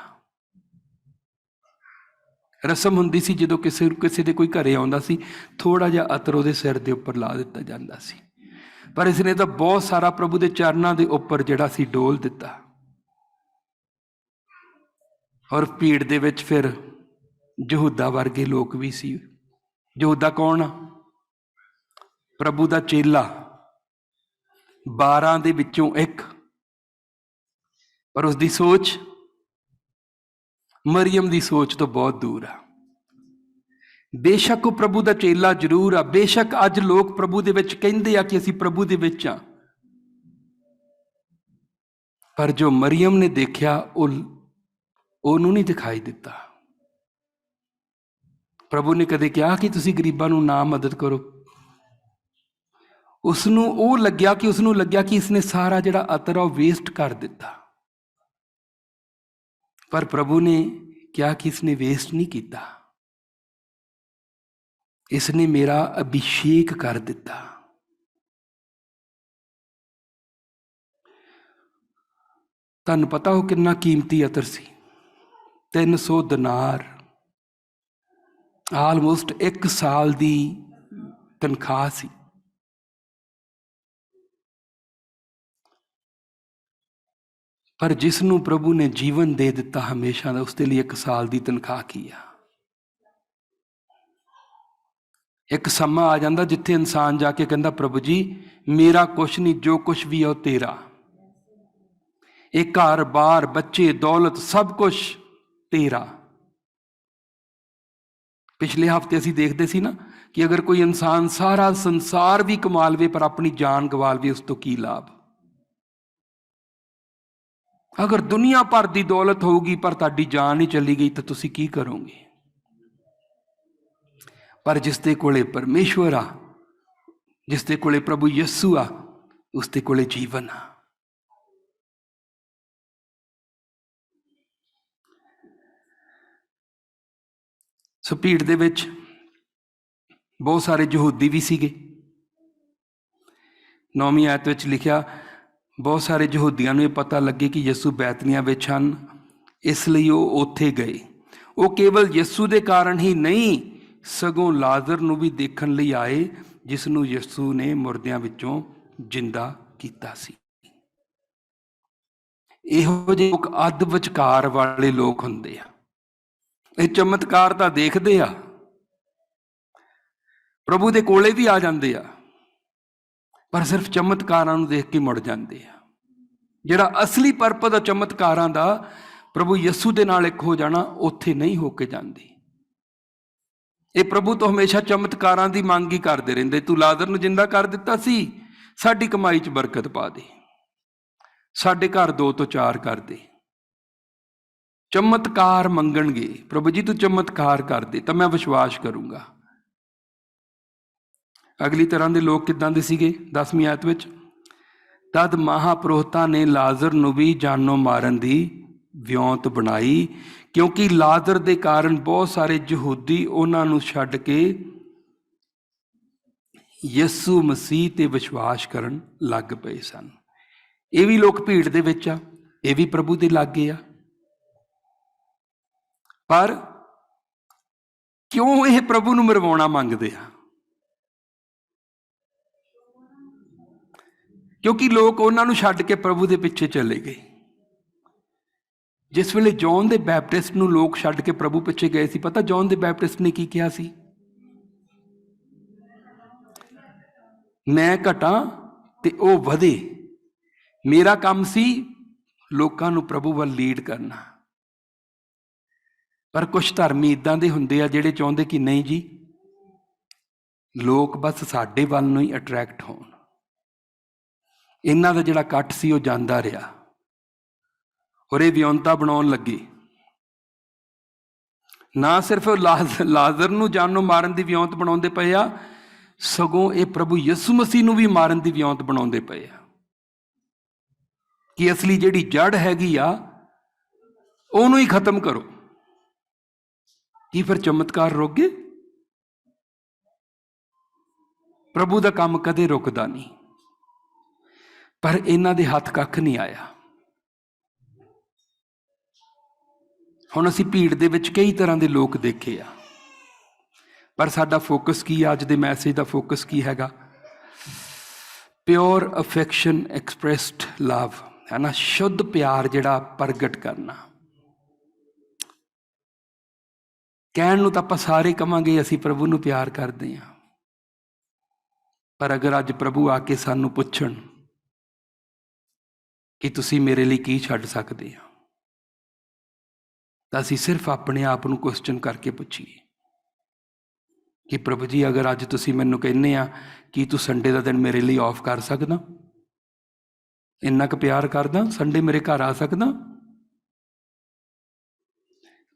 ਰਸਮ ਹੁੰਦੀ ਸੀ, ਜਦੋਂ ਕਿਸੇ ਦੇ ਕੋਈ ਘਰੇ ਆਉਂਦਾ ਸੀ, ਥੋੜਾ ਜਿਹਾ ਅਤਰ ਉਹਦੇ ਸਿਰ ਦੇ ਉੱਪਰ ਲਾ ਦਿੱਤਾ ਜਾਂਦਾ ਸੀ। ਪਰ ਇਸਨੇ ਤਾਂ ਬਹੁਤ ਸਾਰਾ ਪ੍ਰਭੂ ਦੇ ਚਰਨਾਂ ਦੇ ਉੱਪਰ ਜਿਹੜਾ ਸੀ ਡੋਲ ਦਿੱਤਾ। ਔਰ ਭੀੜ ਦੇ ਵਿੱਚ ਫਿਰ ਯਹੂਦਾ ਵਰਗੇ ਲੋਕ ਵੀ ਸੀ। ਯਹੂਦਾ ਕੌਣ ਆ? ਪ੍ਰਭੂ ਦਾ ਚੇਲਾ, 12 ਦੇ ਵਿੱਚੋਂ ਇੱਕ। ਪਰ ਉਸਦੀ ਸੋਚ ਮਰੀਅਮ ਦੀ ਸੋਚ ਤੋਂ ਬਹੁਤ ਦੂਰ ਆ। ਬੇਸ਼ੱਕ ਉਹ ਪ੍ਰਭੂ ਦਾ ਚੇਲਾ ਜ਼ਰੂਰ ਆ, ਬੇਸ਼ੱਕ ਅੱਜ ਲੋਕ ਪ੍ਰਭੂ ਦੇ ਵਿੱਚ ਕਹਿੰਦੇ ਆ ਕਿ ਅਸੀਂ ਪ੍ਰਭੂ ਦੇ ਵਿੱਚ ਆ, ਪਰ ਜੋ ਮਰੀਅਮ ਨੇ ਦੇਖਿਆ ਉਹਨੂੰ ਨਹੀਂ ਦਿਖਾਈ ਦਿੱਤਾ। ਪ੍ਰਭੂ ਨੇ ਕਦੇ ਕਿਹਾ ਕਿ ਤੁਸੀਂ ਗਰੀਬਾਂ ਨੂੰ ਨਾ ਮਦਦ ਕਰੋ? ਉਸਨੂੰ ਲੱਗਿਆ ਕਿ ਇਸਨੇ ਸਾਰਾ ਜਿਹੜਾ ਅਤਰ ਆ ਉਹ ਵੇਸਟ ਕਰ ਦਿੱਤਾ। ਪਰ ਪ੍ਰਭੂ ਨੇ ਕਿਹਾ ਕਿ ਇਸਨੇ ਵੇਸਟ ਨਹੀਂ ਕੀਤਾ, ਇਸਨੇ ਮੇਰਾ ਅਭਿਸ਼ੇਕ ਕਰ ਦਿੱਤਾ। ਤੁਹਾਨੂੰ ਪਤਾ ਉਹ ਕਿੰਨਾ ਕੀਮਤੀ ਅਤਰ ਸੀ? 300 ਦਿਨਾਰ, ਆਲਮੋਸਟ 1 ਸਾਲ ਦੀ ਤਨਖਾਹ ਸੀ। ਪਰ ਜਿਸ ਨੂੰ ਪ੍ਰਭੂ ਨੇ ਜੀਵਨ ਦੇ ਦਿੱਤਾ ਹਮੇਸ਼ਾ ਦਾ, ਉਸ ਦੇ ਲਈ 1 ਸਾਲ ਦੀ ਤਨਖਾਹ ਕੀ ਆ? ਇੱਕ ਸਮਾਂ ਆ ਜਾਂਦਾ ਜਿੱਥੇ ਇਨਸਾਨ ਜਾ ਕੇ ਕਹਿੰਦਾ, ਪ੍ਰਭੂ ਜੀ ਮੇਰਾ ਕੁਛ ਨਹੀਂ, ਜੋ ਕੁਛ ਵੀ ਹੈ ਉਹ ਤੇਰਾ। ਇਹ ਘਰ ਬਾਰ, ਬੱਚੇ, ਦੌਲਤ, ਸਭ ਕੁਛ ਤੇਰਾ। ਪਿਛਲੇ ਹਫ਼ਤੇ ਅਸੀਂ ਦੇਖਦੇ ਸੀ ਨਾ ਕਿ ਅਗਰ ਕੋਈ ਇਨਸਾਨ ਸਾਰਾ ਸੰਸਾਰ ਵੀ ਕਮਾ ਲਵੇ ਪਰ ਆਪਣੀ ਜਾਨ ਗਵਾ ਲਵੇ, ਉਸ ਤੋਂ ਕੀ ਲਾਭ? ਅਗਰ ਦੁਨੀਆ ਭਰ ਦੀ ਦੌਲਤ ਹੋਊਗੀ ਪਰ ਤੁਹਾਡੀ ਜਾਨ ਹੀ ਚਲੀ ਗਈ ਤਾਂ ਤੁਸੀਂ ਕੀ ਕਰੋਗੇ? ਪਰ ਜਿਸ ਦੇ ਕੋਲੇ ਪਰਮੇਸ਼ਵਰ ਆ, ਜਿਸ ਦੇ ਕੋਲੇ ਪ੍ਰਭੂ ਯਿਸੂ ਆ, ਉਸਦੇ ਕੋਲੇ ਜੀਵਨ ਆ। ਸੋ ਭੀੜ ਦੇ ਵਿੱਚ ਬਹੁਤ ਸਾਰੇ ਯਹੂਦੀ ਵੀ ਸੀਗੇ। 9ਵੀਂ ਆਇਤ ਵਿੱਚ ਲਿਖਿਆ, ਬਹੁਤ ਸਾਰੇ ਯਹੂਦੀਆਂ ਨੂੰ ਇਹ ਪਤਾ ਲੱਗੇ ਕਿ ਯਿਸੂ ਬੈਤਨੀਆਂ ਵਿੱਚ ਹਨ, ਇਸ ਲਈ ਉਹ ਉੱਥੇ ਗਏ। ਉਹ ਕੇਵਲ ਯਿਸੂ ਦੇ ਕਾਰਨ ਹੀ ਨਹੀਂ, ਸਗੋਂ ਲਾਜ਼ਰ ਨੂੰ ਵੀ ਦੇਖਣ ਲਈ ਆਏ, ਜਿਸ ਨੂੰ ਯਿਸੂ ਨੇ ਮੁਰਦਿਆਂ ਵਿੱਚੋਂ ਜਿੰਦਾ ਕੀਤਾ ਸੀ। ਇਹੋ ਜਿਹੇ ਲੋਕ ਅੱਧ ਵਿਚਕਾਰ ਵਾਲੇ ਲੋਕ ਹੁੰਦੇ ਆ। ਇਹ ਚਮਤਕਾਰ ਤਾਂ ਦੇਖਦੇ ਆ, ਪ੍ਰਭੂ ਦੇ ਕੋਲੇ ਵੀ ਆ ਜਾਂਦੇ ਆ, ਪਰ ਸਿਰਫ ਚਮਤਕਾਰਾਂ ਨੂੰ ਦੇਖ ਕੇ ਮੁੜ ਜਾਂਦੇ ਆ। ਜਿਹੜਾ ਅਸਲੀ ਪਰਪਸ ਆ ਚਮਤਕਾਰਾਂ ਦਾ, ਪ੍ਰਭੂ ਯਿਸੂ ਦੇ ਨਾਲ ਇੱਕ ਹੋ ਜਾਣਾ, ਉੱਥੇ ਨਹੀਂ ਹੋ ਕੇ ਜਾਂਦੇ। ਇਹ ਪ੍ਰਭੂ ਤੋਂ ਹਮੇਸ਼ਾ ਚਮਤਕਾਰਾਂ ਦੀ ਮੰਗ ਹੀ ਕਰਦੇ ਰਹਿੰਦੇ। ਤੂੰ ਲਾਜ਼ਰ ਨੂੰ ਜਿੰਦਾ ਕਰ ਦਿੱਤਾ ਸੀ, ਸਾਡੀ ਕਮਾਈ 'ਚ ਬਰਕਤ ਪਾ ਦੇ, ਸਾਡੇ ਘਰ 2 ਤੋਂ 4 ਕਰ ਦੇ। ਚਮਤਕਾਰ ਮੰਗਣਗੇ, ਪ੍ਰਭੂ ਜੀ ਤੂੰ ਚਮਤਕਾਰ ਕਰ ਦੇ ਤਾਂ ਮੈਂ ਵਿਸ਼ਵਾਸ ਕਰੂੰਗਾ। ਅਗਲੀ ਤਰ੍ਹਾਂ ਦੇ ਲੋਕ ਕਿੱਦਾਂ ਦੇ ਸੀਗੇ? 10ਵੀਂ ਆਇਤ ਵਿੱਚ, ਤਦ ਮਹਾਪੁਰੋਹਿਤਾਂ ਨੇ ਲਾਜ਼ਰ ਨੂੰ ਵੀ ਜਾਨੋਂ ਮਾਰਨ ਦੀ ਵਿਉਂਤ ਬਣਾਈ, ਕਿਉਂਕਿ ਲਾਜ਼ਰ ਦੇ ਕਾਰਨ ਬਹੁਤ ਸਾਰੇ ਯਹੂਦੀ ਉਹਨਾਂ ਨੂੰ ਛੱਡ ਕੇ ਯਿਸੂ ਮਸੀਹ ਤੇ ਵਿਸ਼ਵਾਸ ਕਰਨ ਲੱਗ ਪਏ ਸਨ। ਇਹ ਵੀ ਲੋਕ ਭੀੜ ਦੇ ਵਿੱਚ ਆ, ਇਹ ਵੀ ਪ੍ਰਭੂ ਦੇ ਲਾਗੇ ਆ, ਪਰ ਕਿਉਂ ਇਹ ਪ੍ਰਭੂ ਨੂੰ ਮਰਵਾਉਣਾ ਮੰਗਦੇ ਆ? ਕਿਉਂਕਿ ਲੋਕ ਉਹਨਾਂ ਨੂੰ ਛੱਡ ਕੇ ਪ੍ਰਭੂ ਦੇ ਪਿੱਛੇ ਚਲੇ ਗਏ। ਜਿਸ ਵੇਲੇ ਜੌਨ ਦੇ ਬੈਪਟਿਸਟ ਨੂੰ ਲੋਕ ਛੱਡ ਕੇ ਪ੍ਰਭੂ ਪਿੱਛੇ ਗਏ ਸੀ, ਪਤਾ ਜੌਨ ਦੇ ਬੈਪਟਿਸਟ ਨੇ ਕੀ ਕਿਹਾ ਸੀ? ਮੈਂ ਘਟਾਂ ਤੇ ਉਹ ਵਧੇ। ਮੇਰਾ ਕੰਮ ਸੀ ਲੋਕਾਂ ਨੂੰ ਪ੍ਰਭੂ ਵੱਲ ਲੀਡ ਕਰਨਾ। ਪਰ ਕੁਛ ਧਰਮੀ ਇੱਦਾਂ ਦੇ ਹੁੰਦੇ ਆ ਜਿਹੜੇ ਚਾਹੁੰਦੇ ਕਿ ਨਹੀਂ ਜੀ, ਲੋਕ ਬਸ ਸਾਡੇ ਵੱਲ ਨੂੰ ਹੀ ਅਟਰੈਕਟ ਹੋਣ। ਇਹਨਾਂ ਦਾ ਜਿਹੜਾ ਕੱਟ ਸੀ ਉਹ ਜਾਂਦਾ ਰਿਹਾ, ਔਰ ਇਹ ਵਿਉਂਤਾ ਬਣਾਉਣ ਲੱਗੇ। ਨਾ ਸਿਰਫ ਲਾਜ਼ਰ ਨੂੰ ਜਾਨੋਂ ਮਾਰਨ ਦੀ ਵਿਉਂਤ ਬਣਾਉਂਦੇ ਪਏ ਆ, ਸਗੋਂ ਇਹ ਪ੍ਰਭੂ ਯਿਸੂ ਮਸੀਹ ਨੂੰ ਵੀ ਮਾਰਨ ਦੀ ਵਿਉਂਤ ਬਣਾਉਂਦੇ ਪਏ ਆ ਕਿ ਅਸਲੀ ਜਿਹੜੀ ਜੜ ਹੈਗੀ ਆ ਉਹਨੂੰ ਹੀ ਖਤਮ ਕਰੋ। ਕੀ ਫਿਰ ਚਮਤਕਾਰ ਰੁਕ ਗਏ? ਪ੍ਰਭੂ ਦਾ ਕੰਮ ਕਦੇ ਰੁਕਦਾ ਨਹੀਂ, ਪਰ ਇਹਨਾਂ ਦੇ ਹੱਥ ਕੱਖ ਨਹੀਂ ਆਇਆ। ਹੁਣ ਅਸੀਂ ਭੀੜ ਦੇ ਵਿੱਚ ਕਈ ਤਰ੍ਹਾਂ ਦੇ ਲੋਕ ਦੇਖੇ ਆ, ਪਰ ਸਾਡਾ ਫੋਕਸ ਕੀ ਆ? ਅੱਜ ਦੇ ਮੈਸੇਜ ਦਾ ਫੋਕਸ ਕੀ ਹੈਗਾ? ਪਿਓਰ ਅਫੈਕਸ਼ਨ ਐਕਸਪ੍ਰੈਸਡ ਲਵ, ਹੈ ਨਾ, ਸ਼ੁੱਧ ਪਿਆਰ ਜਿਹੜਾ ਪ੍ਰਗਟ ਕਰਨਾ। ਕਹਿਣ ਨੂੰ ਤਾਂ ਆਪਾਂ ਸਾਰੇ ਕਵਾਂਗੇ ਅਸੀਂ ਪ੍ਰਭੂ ਨੂੰ ਪਿਆਰ ਕਰਦੇ ਹਾਂ, ਪਰ ਅਗਰ ਅੱਜ ਪ੍ਰਭੂ ਆ ਕੇ ਸਾਨੂੰ ਪੁੱਛਣ ਕਿ ਤੁਸੀਂ ਮੇਰੇ ਲਈ ਕੀ ਛੱਡ ਸਕਦੇ ਹੋ, ਤਾਂ ਅਸੀਂ ਸਿਰਫ ਆਪਣੇ ਆਪ ਨੂੰ ਕੁਐਸਚਨ ਕਰਕੇ ਪੁੱਛੀਏ ਕਿ ਪ੍ਰਭੂ ਜੀ, ਅਗਰ ਅੱਜ ਤੁਸੀਂ ਮੈਨੂੰ ਕਹਿੰਦੇ ਆ ਕਿ ਤੂੰ ਸੰਡੇ ਦਾ ਦਿਨ ਮੇਰੇ ਲਈ ਆਫ ਕਰ ਸਕਦਾ, ਇੰਨਾ ਕੁ ਪਿਆਰ ਕਰਦਾ, ਸੰਡੇ ਮੇਰੇ ਘਰ ਆ ਸਕਦਾ?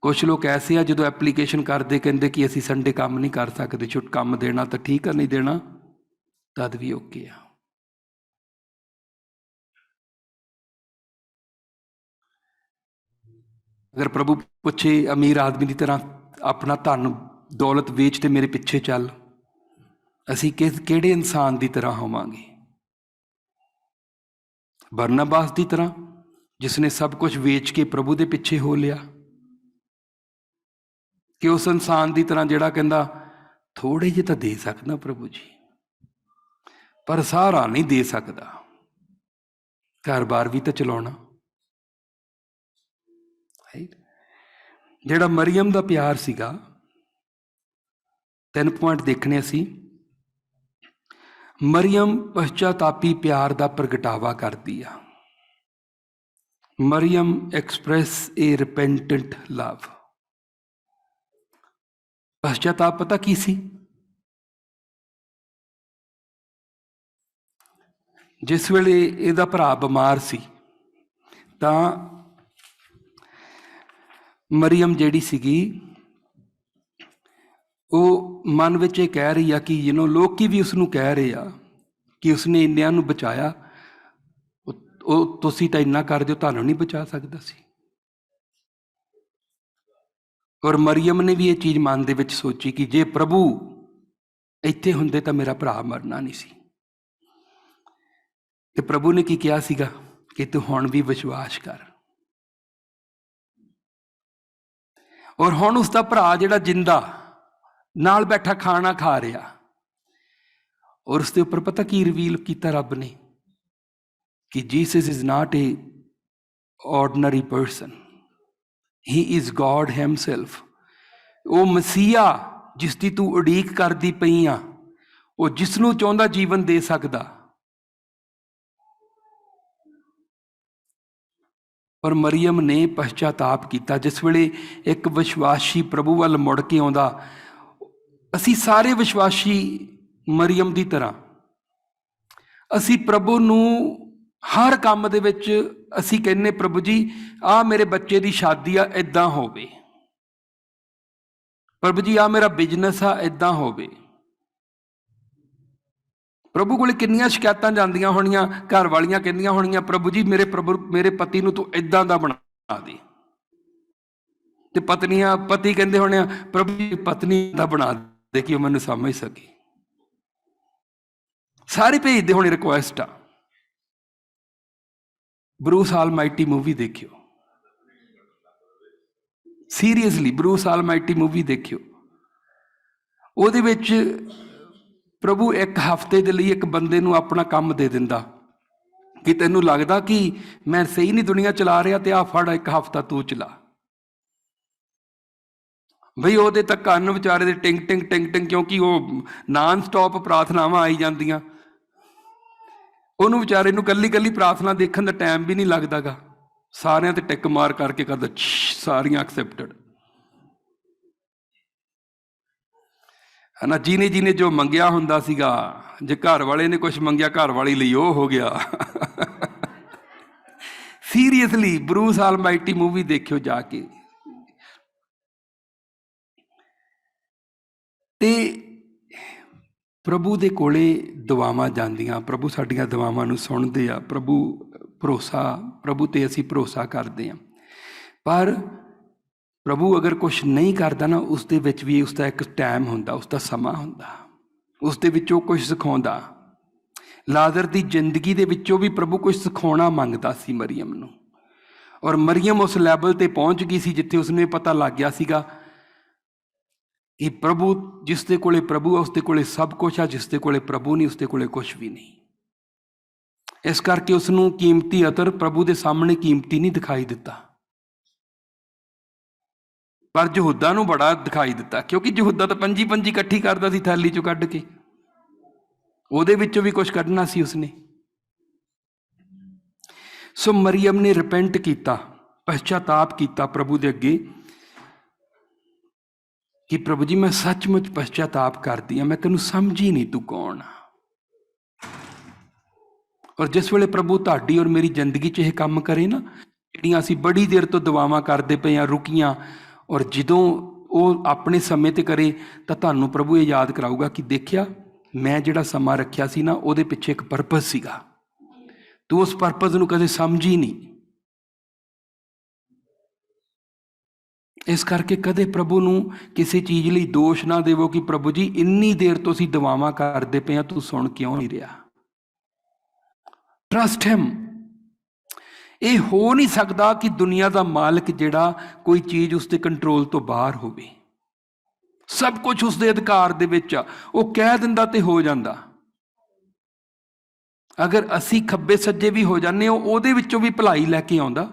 ਕੁਛ ਲੋਕ ਐਸੇ ਆ ਜਦੋਂ ਐਪਲੀਕੇਸ਼ਨ ਕਰਦੇ ਕਹਿੰਦੇ ਕਿ ਅਸੀਂ ਸੰਡੇ ਕੰਮ ਨਹੀਂ ਕਰ ਸਕਦੇ, ਛੁੱਟ ਕੰਮ ਦੇਣਾ ਤਾਂ ਠੀਕ ਆ, ਨਹੀਂ ਦੇਣਾ ਤਦ ਵੀ ਓਕੇ ਆ। ਅਗਰ ਪ੍ਰਭੂ ਪੁੱਛੇ ਅਮੀਰ ਆਦਮੀ ਦੀ ਤਰ੍ਹਾਂ ਆਪਣਾ ਧਨ ਦੌਲਤ ਵੇਚ ਤੇ ਮੇਰੇ ਪਿੱਛੇ ਚੱਲ, ਅਸੀਂ ਕਿਹੜੇ ਇਨਸਾਨ ਦੀ ਤਰ੍ਹਾਂ ਹੋਵਾਂਗੇ? ਬਰਨਬਾਸ ਦੀ ਤਰ੍ਹਾਂ ਜਿਸ ਨੇ ਸਭ ਕੁਝ ਵੇਚ ਕੇ ਪ੍ਰਭੂ ਦੇ ਪਿੱਛੇ ਹੋ ਲਿਆ, ਕਿ ਉਸ ਇਨਸਾਨ ਦੀ ਤਰ੍ਹਾਂ ਜਿਹੜਾ ਕਹਿੰਦਾ ਥੋੜੇ ਜਿਹੇ ਤਾਂ ਦੇ ਸਕਦਾ ਪ੍ਰਭੂ ਜੀ, ਪਰ ਸਾਰਾ ਨਹੀਂ ਦੇ ਸਕਦਾ, ਘਰ-ਬਾਰ ਵੀ ਤਾਂ ਚਲਾਉਣਾ। ਜਿਹੜਾ ਮਰੀਅਮ ਦਾ ਪਿਆਰ ਸੀਗਾ, 3 ਪੁਆਇੰਟ ਦੇਖਣੇ ਅਸੀਂ। ਮਰੀਅਮ ਪਸ਼ਚਾਤਾਪੀ ਪਿਆਰ ਦਾ ਪ੍ਰਗਟਾਵਾ ਕਰਦੀ ਆ। ਮਰੀਅਮ ਐਕਸਪ੍ਰੈਸ ਏ ਰਿਪੈਂਟੈਂਟ ਲਵ। ਪਸ਼ਚਾਤਾਪ ਪਤਾ ਕੀ ਸੀ? ਜਿਸ ਵੇਲੇ ਇਹਦਾ ਭਰਾ ਬਿਮਾਰ ਸੀ ਤਾਂ ਮਰੀਅਮ ਜਿਹੜੀ ਸੀਗੀ ਉਹ ਮਨ ਵਿੱਚ ਇਹ ਕਹਿ ਰਹੀ ਆ ਕਿ ਲੋਕੀ ਵੀ ਉਸਨੂੰ ਕਹਿ ਰਹੇ ਆ ਕਿ ਉਸਨੇ ਇੰਨਿਆਂ ਨੂੰ ਬਚਾਇਆ, ਉਹ ਤੁਸੀਂ ਤਾਂ ਇੰਨਾ ਕਰ ਦਿਓ, ਤੁਹਾਨੂੰ ਨਹੀਂ ਬਚਾ ਸਕਦਾ ਸੀ। ਔਰ ਮਰੀਅਮ ਨੇ ਵੀ ਇਹ ਚੀਜ਼ ਮਨ ਦੇ ਵਿੱਚ ਸੋਚੀ ਕਿ ਜੇ ਪ੍ਰਭੂ ਇੱਥੇ ਹੁੰਦੇ ਤਾਂ ਮੇਰਾ ਭਰਾ ਮਰਨਾ ਨਹੀਂ ਸੀ। ਤੇ ਪ੍ਰਭੂ ਨੇ ਕੀ ਕਿਹਾ ਸੀਗਾ ਕਿ ਤੂੰ ਹੁਣ ਵੀ ਵਿਸ਼ਵਾਸ ਕਰ। ਔਰ ਹੁਣ ਉਸਦਾ ਭਰਾ ਜਿਹੜਾ ਜਿੰਦਾ ਨਾਲ ਬੈਠਾ ਖਾਣਾ ਖਾ ਰਿਹਾ, ਔਰ ਉਸਦੇ ਉੱਪਰ ਪਤਾ ਕੀ ਰਿਵੀਲ ਕੀਤਾ ਰੱਬ ਨੇ ਕਿ Jesus is not A ordinary person, he is god himself. ਉਹ ਮਸੀਹਾ ਜਿਸ ਦੀ ਤੂੰ ਉਡੀਕ ਕਰਦੀ ਪਈ ਆ, ਉਹ ਜਿਸ ਨੂੰ ਚਾਹੁੰਦਾ ਜੀਵਨ ਦੇ ਸਕਦਾ। ਔਰ ਮਰੀਅਮ ਨੇ ਪਛਤਾਤਾਪ ਕੀਤਾ। ਜਿਸ ਵੇਲੇ ਇੱਕ ਵਿਸ਼ਵਾਸੀ ਪ੍ਰਭੂ ਵੱਲ ਮੁੜ ਕੇ ਆਉਂਦਾ, ਅਸੀਂ ਸਾਰੇ ਵਿਸ਼ਵਾਸੀ ਮਰੀਅਮ ਦੀ ਤਰ੍ਹਾਂ ਅਸੀਂ ਪ੍ਰਭੂ ਨੂੰ ਹਰ ਕੰਮ ਦੇ ਵਿੱਚ ਅਸੀਂ ਕਹਿੰਦੇ ਪ੍ਰਭੂ ਜੀ ਆਹ ਮੇਰੇ ਬੱਚੇ ਦੀ ਸ਼ਾਦੀ ਆ, ਇੱਦਾਂ ਹੋਵੇ। ਪ੍ਰਭੂ ਜੀ ਆਹ ਮੇਰਾ ਬਿਜ਼ਨਸ ਆ, ਇੱਦਾਂ ਹੋਵੇ। ਪ੍ਰਭੂ ਕੋਲ ਕਿੰਨੀਆਂ ਸ਼ਿਕਾਇਤਾਂ ਜਾਂਦੀਆਂ ਹੋਣੀਆਂ, ਘਰ ਵਾਲੀਆਂ ਕਹਿੰਦੀਆਂ ਹੋਣੀਆਂ ਪ੍ਰਭੂ ਜੀ ਮੇਰੇ ਪਤੀ ਨੂੰ ਤੂੰ ਇੱਦਾਂ ਦਾ ਬਣਾ ਦੇ। ਤੇ ਪਤੀ ਕਹਿੰਦੇ ਹੋਣੇ ਆ ਪ੍ਰਭੂ ਜੀ ਪਤਨੀ ਦਾ ਬਣਾ ਦੇ ਕਿ ਉਹ ਮੈਨੂੰ ਸਮਝ ਸਕੇ। ਸਾਰੇ ਭੇਜਦੇ ਹੋਣੇ ਰਿਕੁਐਸਟ ਆ। ਬਰੂਸ ਆਲਮਾਈਟੀ ਮੂਵੀ ਦੇਖਿਓ, ਸੀਰੀਅਸਲੀ ਬਰੂਸ ਆਲਮਾਈਟੀ ਮੂਵੀ ਦੇਖਿਓ। ਉਹਦੇ ਵਿੱਚ ਪ੍ਰਭੂ ਇੱਕ ਹਫ਼ਤੇ ਦੇ ਲਈ ਇੱਕ ਬੰਦੇ ਨੂੰ ਆਪਣਾ ਕੰਮ ਦੇ ਦਿੰਦਾ ਕਿ ਤੈਨੂੰ ਲੱਗਦਾ ਕਿ ਮੈਂ ਸਹੀ ਨਹੀਂ ਦੁਨੀਆ ਚਲਾ ਰਿਹਾ, ਤੇ ਆਹ ਫੜ ਇੱਕ ਹਫ਼ਤਾ ਤੂੰ ਚਲਾ। ਬਈ ਉਹਦੇ ਤਾਂ ਕੰਨ ਵਿਚਾਰੇ ਦੇ ਟਿੰਗ ਟਿੰਗ ਟਿੰਗ ਟਿੰਗ, ਕਿਉਂਕਿ ਉਹ ਨਾਨ ਸਟਾਪ ਪ੍ਰਾਰਥਨਾਵਾਂ ਆਈ ਜਾਂਦੀਆਂ। ਉਹਨੂੰ ਵਿਚਾਰੇ ਨੂੰ ਕੱਲੀ ਕੱਲੀ ਪ੍ਰਾਰਥਨਾ ਦੇਖਣ ਦਾ ਟਾਈਮ ਵੀ ਨਹੀਂ ਲੱਗਦਾਗਾ। ਸਾਰਿਆਂ ਤੇ ਟਿੱਕ ਮਾਰ ਕਰਕੇ ਕਰਦਾ ਸਾਰੀਆਂ ਐਕਸੈਪਟਡ ਹੈ ਨਾ। ਜਿਹਨੇ ਜੋ ਮੰਗਿਆ ਹੁੰਦਾ ਸੀਗਾ, ਜੇ ਘਰ ਵਾਲੇ ਨੇ ਕੁਛ ਮੰਗਿਆ ਘਰ ਵਾਲੀ ਲਈ ਉਹ ਹੋ ਗਿਆ। ਸੀਰੀਅਸਲੀ ਬਰੂਸ ਆਲਮਾਈਟੀ ਮੂਵੀ ਦੇਖਿਓ ਜਾ ਕੇ। ਤੇ ਪ੍ਰਭੂ ਦੇ ਕੋਲੇ ਦੁਆਵਾਂ ਜਾਂਦੀਆਂ, ਪ੍ਰਭੂ ਸਾਡੀਆਂ ਦੁਆਵਾਂ ਨੂੰ ਸੁਣਦੇ ਆ। ਪ੍ਰਭੂ ਤੇ ਅਸੀਂ ਭਰੋਸਾ ਕਰਦੇ ਹਾਂ। ਪਰ ਪ੍ਰਭੂ ਅਗਰ ਕੁਛ ਨਹੀਂ ਕਰਦਾ ਨਾ, ਉਸ ਦੇ ਵਿੱਚ ਵੀ ਉਸਦਾ ਇੱਕ ਟਾਈਮ ਹੁੰਦਾ, ਉਸਦਾ ਸਮਾਂ ਹੁੰਦਾ, ਉਸ ਦੇ ਵਿੱਚੋਂ ਕੁਛ ਸਿਖਾਉਂਦਾ। ਲਾਜ਼ਰ ਦੀ ਜ਼ਿੰਦਗੀ ਦੇ ਵਿੱਚੋਂ ਵੀ ਪ੍ਰਭੂ ਕੁਛ ਸਿਖਾਉਣਾ ਮੰਗਦਾ ਸੀ ਮਰੀਅਮ ਨੂੰ। ਔਰ ਮਰੀਅਮ ਉਸ ਲੈਵਲ ਤੇ ਪਹੁੰਚ ਗਈ ਸੀ ਜਿੱਥੇ ਉਸਨੂੰ ਇਹ ਪਤਾ ਲੱਗ ਗਿਆ ਸੀਗਾ ਕਿ ਪ੍ਰਭੂ ਜਿਸ ਦੇ ਕੋਲੇ ਪ੍ਰਭੂ ਆ ਉਸ ਦੇ ਕੋਲੇ ਸਭ ਕੁਛ ਆ, ਜਿਸ ਦੇ ਕੋਲੇ ਪ੍ਰਭੂ ਨਹੀਂ ਉਸ ਦੇ ਕੋਲੇ ਕੁਛ ਵੀ ਨਹੀਂ। ਇਸ ਕਰਕੇ ਉਸਨੂੰ ਕੀਮਤੀ ਅਤਰ ਪ੍ਰਭੂ ਦੇ ਸਾਹਮਣੇ ਕੀਮਤੀ ਨਹੀਂ ਦਿਖਾਈ ਦਿੱਤਾ, ਪਰ ਯਹੂਦਾ ਨੂੰ ਬੜਾ ਦਿਖਾਈ ਦਿੱਤਾ, ਕਿਉਂਕਿ ਯਹੂਦਾ ਤਾਂ ਪੰਜੀ ਇਕੱਠੀ ਕਰਦਾ ਸੀ ਥੈਲੀ ਚੋਂ ਕੱਢ ਕੇ, ਉਹਦੇ ਵਿੱਚੋਂ ਵੀ ਕੁਛ ਕੱਢਣਾ ਸੀ ਉਸਨੇ। ਸੋ ਮਰੀਅਮ ਨੇ ਰਿਪੈਂਟ ਕੀਤਾ, ਪਛਤਾਤਾਪ ਕੀਤਾ ਪ੍ਰਭੂ ਦੇ ਅੱਗੇ ਕਿ ਪ੍ਰਭੂ ਜੀ ਮੈਂ ਸੱਚਮੁੱਚ ਪਛਤਾਤਾਪ ਕਰਦੀ ਹਾਂ, ਮੈਂ ਤੈਨੂੰ ਸਮਝੀ ਨਹੀਂ ਤੂੰ ਕੌਣ ਆ। ਔਰ ਜਿਸ ਵੇਲੇ ਪ੍ਰਭੂ ਤੁਹਾਡੀ ਔਰ ਮੇਰੀ ਜ਼ਿੰਦਗੀ 'ਚ ਇਹ ਕੰਮ ਕਰੇ ਨਾ, ਜਿਹੜੀਆਂ ਅਸੀਂ ਬੜੀ ਦੇਰ ਤੋਂ ਦੁਆਵਾਂ ਕਰਦੇ ਪਏ ਹਾਂ ਰੁਕੀਆਂ, ਔਰ ਜਦੋਂ ਉਹ ਆਪਣੇ ਸਮੇਂ 'ਤੇ ਕਰੇ ਤਾਂ ਤੁਹਾਨੂੰ ਪ੍ਰਭੂ ਇਹ ਯਾਦ ਕਰਾਊਗਾ ਕਿ ਦੇਖਿਆ ਮੈਂ ਜਿਹੜਾ ਸਮਾਂ ਰੱਖਿਆ ਸੀ ਨਾ, ਉਹਦੇ ਪਿੱਛੇ ਇੱਕ ਪਰਪਸ ਸੀਗਾ, ਤੂੰ ਉਸ ਪਰਪਸ ਨੂੰ ਕਦੇ ਸਮਝੀ ਨਹੀਂ। ਇਸ ਕਰਕੇ ਕਦੇ ਪ੍ਰਭੂ ਨੂੰ ਕਿਸੇ ਚੀਜ਼ ਲਈ ਦੋਸ਼ ਨਾ ਦੇਵੋ ਕਿ ਪ੍ਰਭੂ ਜੀ ਇੰਨੀ ਦੇਰ ਤੋਂ ਅਸੀਂ ਦੁਆਵਾਂ ਕਰਦੇ ਪਏ ਹਾਂ, ਤੂੰ ਸੁਣ ਕਿਉਂ ਨਹੀਂ ਰਿਹਾ। ਟਰਸਟ ਹਿਮ। ਇਹ ਹੋ ਨਹੀਂ ਸਕਦਾ ਕਿ ਦੁਨੀਆ ਦਾ ਮਾਲਕ ਜਿਹੜਾ ਕੋਈ ਚੀਜ਼ ਉਸਦੇ ਕੰਟਰੋਲ ਤੋਂ ਬਾਹਰ ਹੋਵੇ, ਸਭ ਕੁਝ ਉਸਦੇ ਅਧਿਕਾਰ ਦੇ ਵਿੱਚ ਆ, ਉਹ ਕਹਿ ਦਿੰਦਾ ਤੇ ਹੋ ਜਾਂਦਾ। ਅਗਰ ਅਸੀਂ ਖੱਬੇ ਸੱਜੇ ਵੀ ਹੋ ਜਾਂਦੇ ਹਾਂ, ਉਹਦੇ ਵਿੱਚੋਂ ਵੀ ਭਲਾਈ ਲੈ ਕੇ ਆਉਂਦਾ।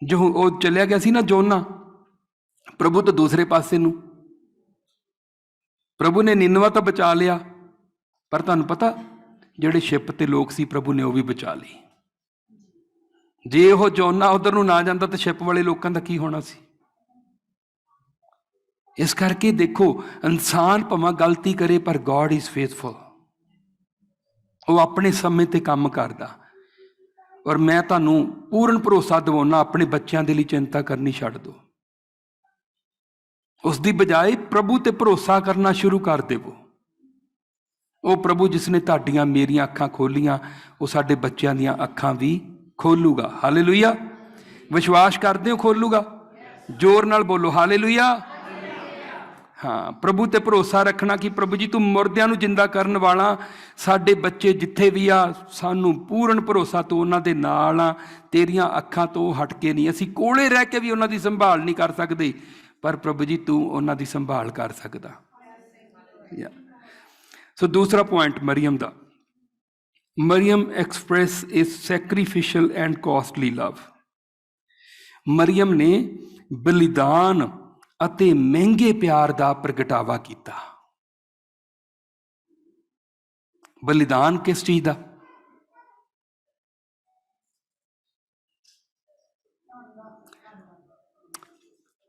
ਜੋ ਉਹ ਚੱਲਿਆ ਗਿਆ ਸੀ ਨਾ ਜੋਨਾ, ਪ੍ਰਭੂ ਤੋਂ ਦੂਸਰੇ ਪਾਸੇ ਨੂੰ, ਪ੍ਰਭੂ ਨੇ ਨਿਨਵਾ ਤਾਂ ਬਚਾ ਲਿਆ, ਪਰ ਤੁਹਾਨੂੰ ਪਤਾ ਜਿਹੜੇ ਸ਼ਿਪ ਤੇ ਲੋਕ ਸੀ ਪ੍ਰਭੂ ਨੇ ਉਹ ਵੀ ਬਚਾ ਲਈ। ਜੇ ਉਹ ਜੋਨਾ ਉਧਰ ਨੂੰ ਨਾ ਜਾਂਦਾ ਤਾਂ ਸ਼ਿਪ ਵਾਲੇ ਲੋਕਾਂ ਦਾ ਕੀ ਹੋਣਾ ਸੀ। ਇਸ ਕਰਕੇ ਦੇਖੋ, ਇਨਸਾਨ ਭਾਵੇਂ ਗਲਤੀ ਕਰੇ ਪਰ ਗॉड ਇਜ਼ ਫੇਥਫੁਲ। ਉਹ ਆਪਣੇ ਸਮੇਂ ਤੇ ਕੰਮ ਕਰਦਾ। ਔਰ ਮੈਂ ਤੁਹਾਨੂੰ ਪੂਰਨ ਭਰੋਸਾ ਦਿਵਾਉਣਾ, ਆਪਣੇ ਬੱਚਿਆਂ ਦੇ ਲਈ ਚਿੰਤਾ ਕਰਨੀ ਛੱਡ ਦਿਓ। ਉਸ ਦੀ ਬਜਾਏ ਪ੍ਰਭੂ ਤੇ ਭਰੋਸਾ ਕਰਨਾ ਸ਼ੁਰੂ ਕਰ ਦੇਵੋ। ਉਹ ਪ੍ਰਭੂ ਜਿਸ ਨੇ ਤੁਹਾਡੀਆਂ ਮੇਰੀਆਂ ਅੱਖਾਂ ਖੋਲੀਆਂ, ਉਹ ਸਾਡੇ ਬੱਚਿਆਂ ਦੀਆਂ ਅੱਖਾਂ ਵੀ ਖੋਲੂਗਾ। ਹਾਲੇਲੂਇਆ। ਵਿਸ਼ਵਾਸ ਕਰਦੇ ਹੋ ਖੋਲੂਗਾ? ਜ਼ੋਰ ਨਾਲ ਬੋਲੋ ਹਾਲੇਲੂਇਆ। ਹਾਂ, ਪ੍ਰਭੂ ਤੇ ਭਰੋਸਾ ਰੱਖਣਾ ਕਿ ਪ੍ਰਭੂ ਜੀ ਤੂੰ ਮੁਰਦਿਆਂ ਨੂੰ ਜਿੰਦਾ ਕਰਨ ਵਾਲਾ, ਸਾਡੇ ਬੱਚੇ ਜਿੱਥੇ ਵੀ ਆ ਸਾਨੂੰ ਪੂਰਨ ਭਰੋਸਾ ਤੂੰ ਉਹਨਾਂ ਦੇ ਨਾਲ ਆ, ਤੇਰੀਆਂ ਅੱਖਾਂ ਤੋਂ ਹਟ ਕੇ ਨਹੀਂ। ਅਸੀਂ ਕੋਲੇ ਰਹਿ ਕੇ ਵੀ ਉਹਨਾਂ ਦੀ ਸੰਭਾਲ ਨਹੀਂ ਕਰ ਸਕਦੇ, ਪਰ ਪ੍ਰਭੂ ਜੀ ਤੂੰ ਉਹਨਾਂ ਦੀ ਸੰਭਾਲ ਕਰ ਸਕਦਾ। ਸੋ ਦੂਸਰਾ ਪੁਆਇੰਟ ਮਰੀਅਮ ਦਾ, Mariam express is sacrificial and costly love. Mariam ਨੇ ਬਲੀਦਾਨ ਅਤੇ ਮਹਿੰਗੇ ਪਿਆਰ ਦਾ ਪ੍ਰਗਟਾਵਾ ਕੀਤਾ। ਬਲੀਦਾਨ ਕਿਸ ਚੀਜ਼ ਦਾ?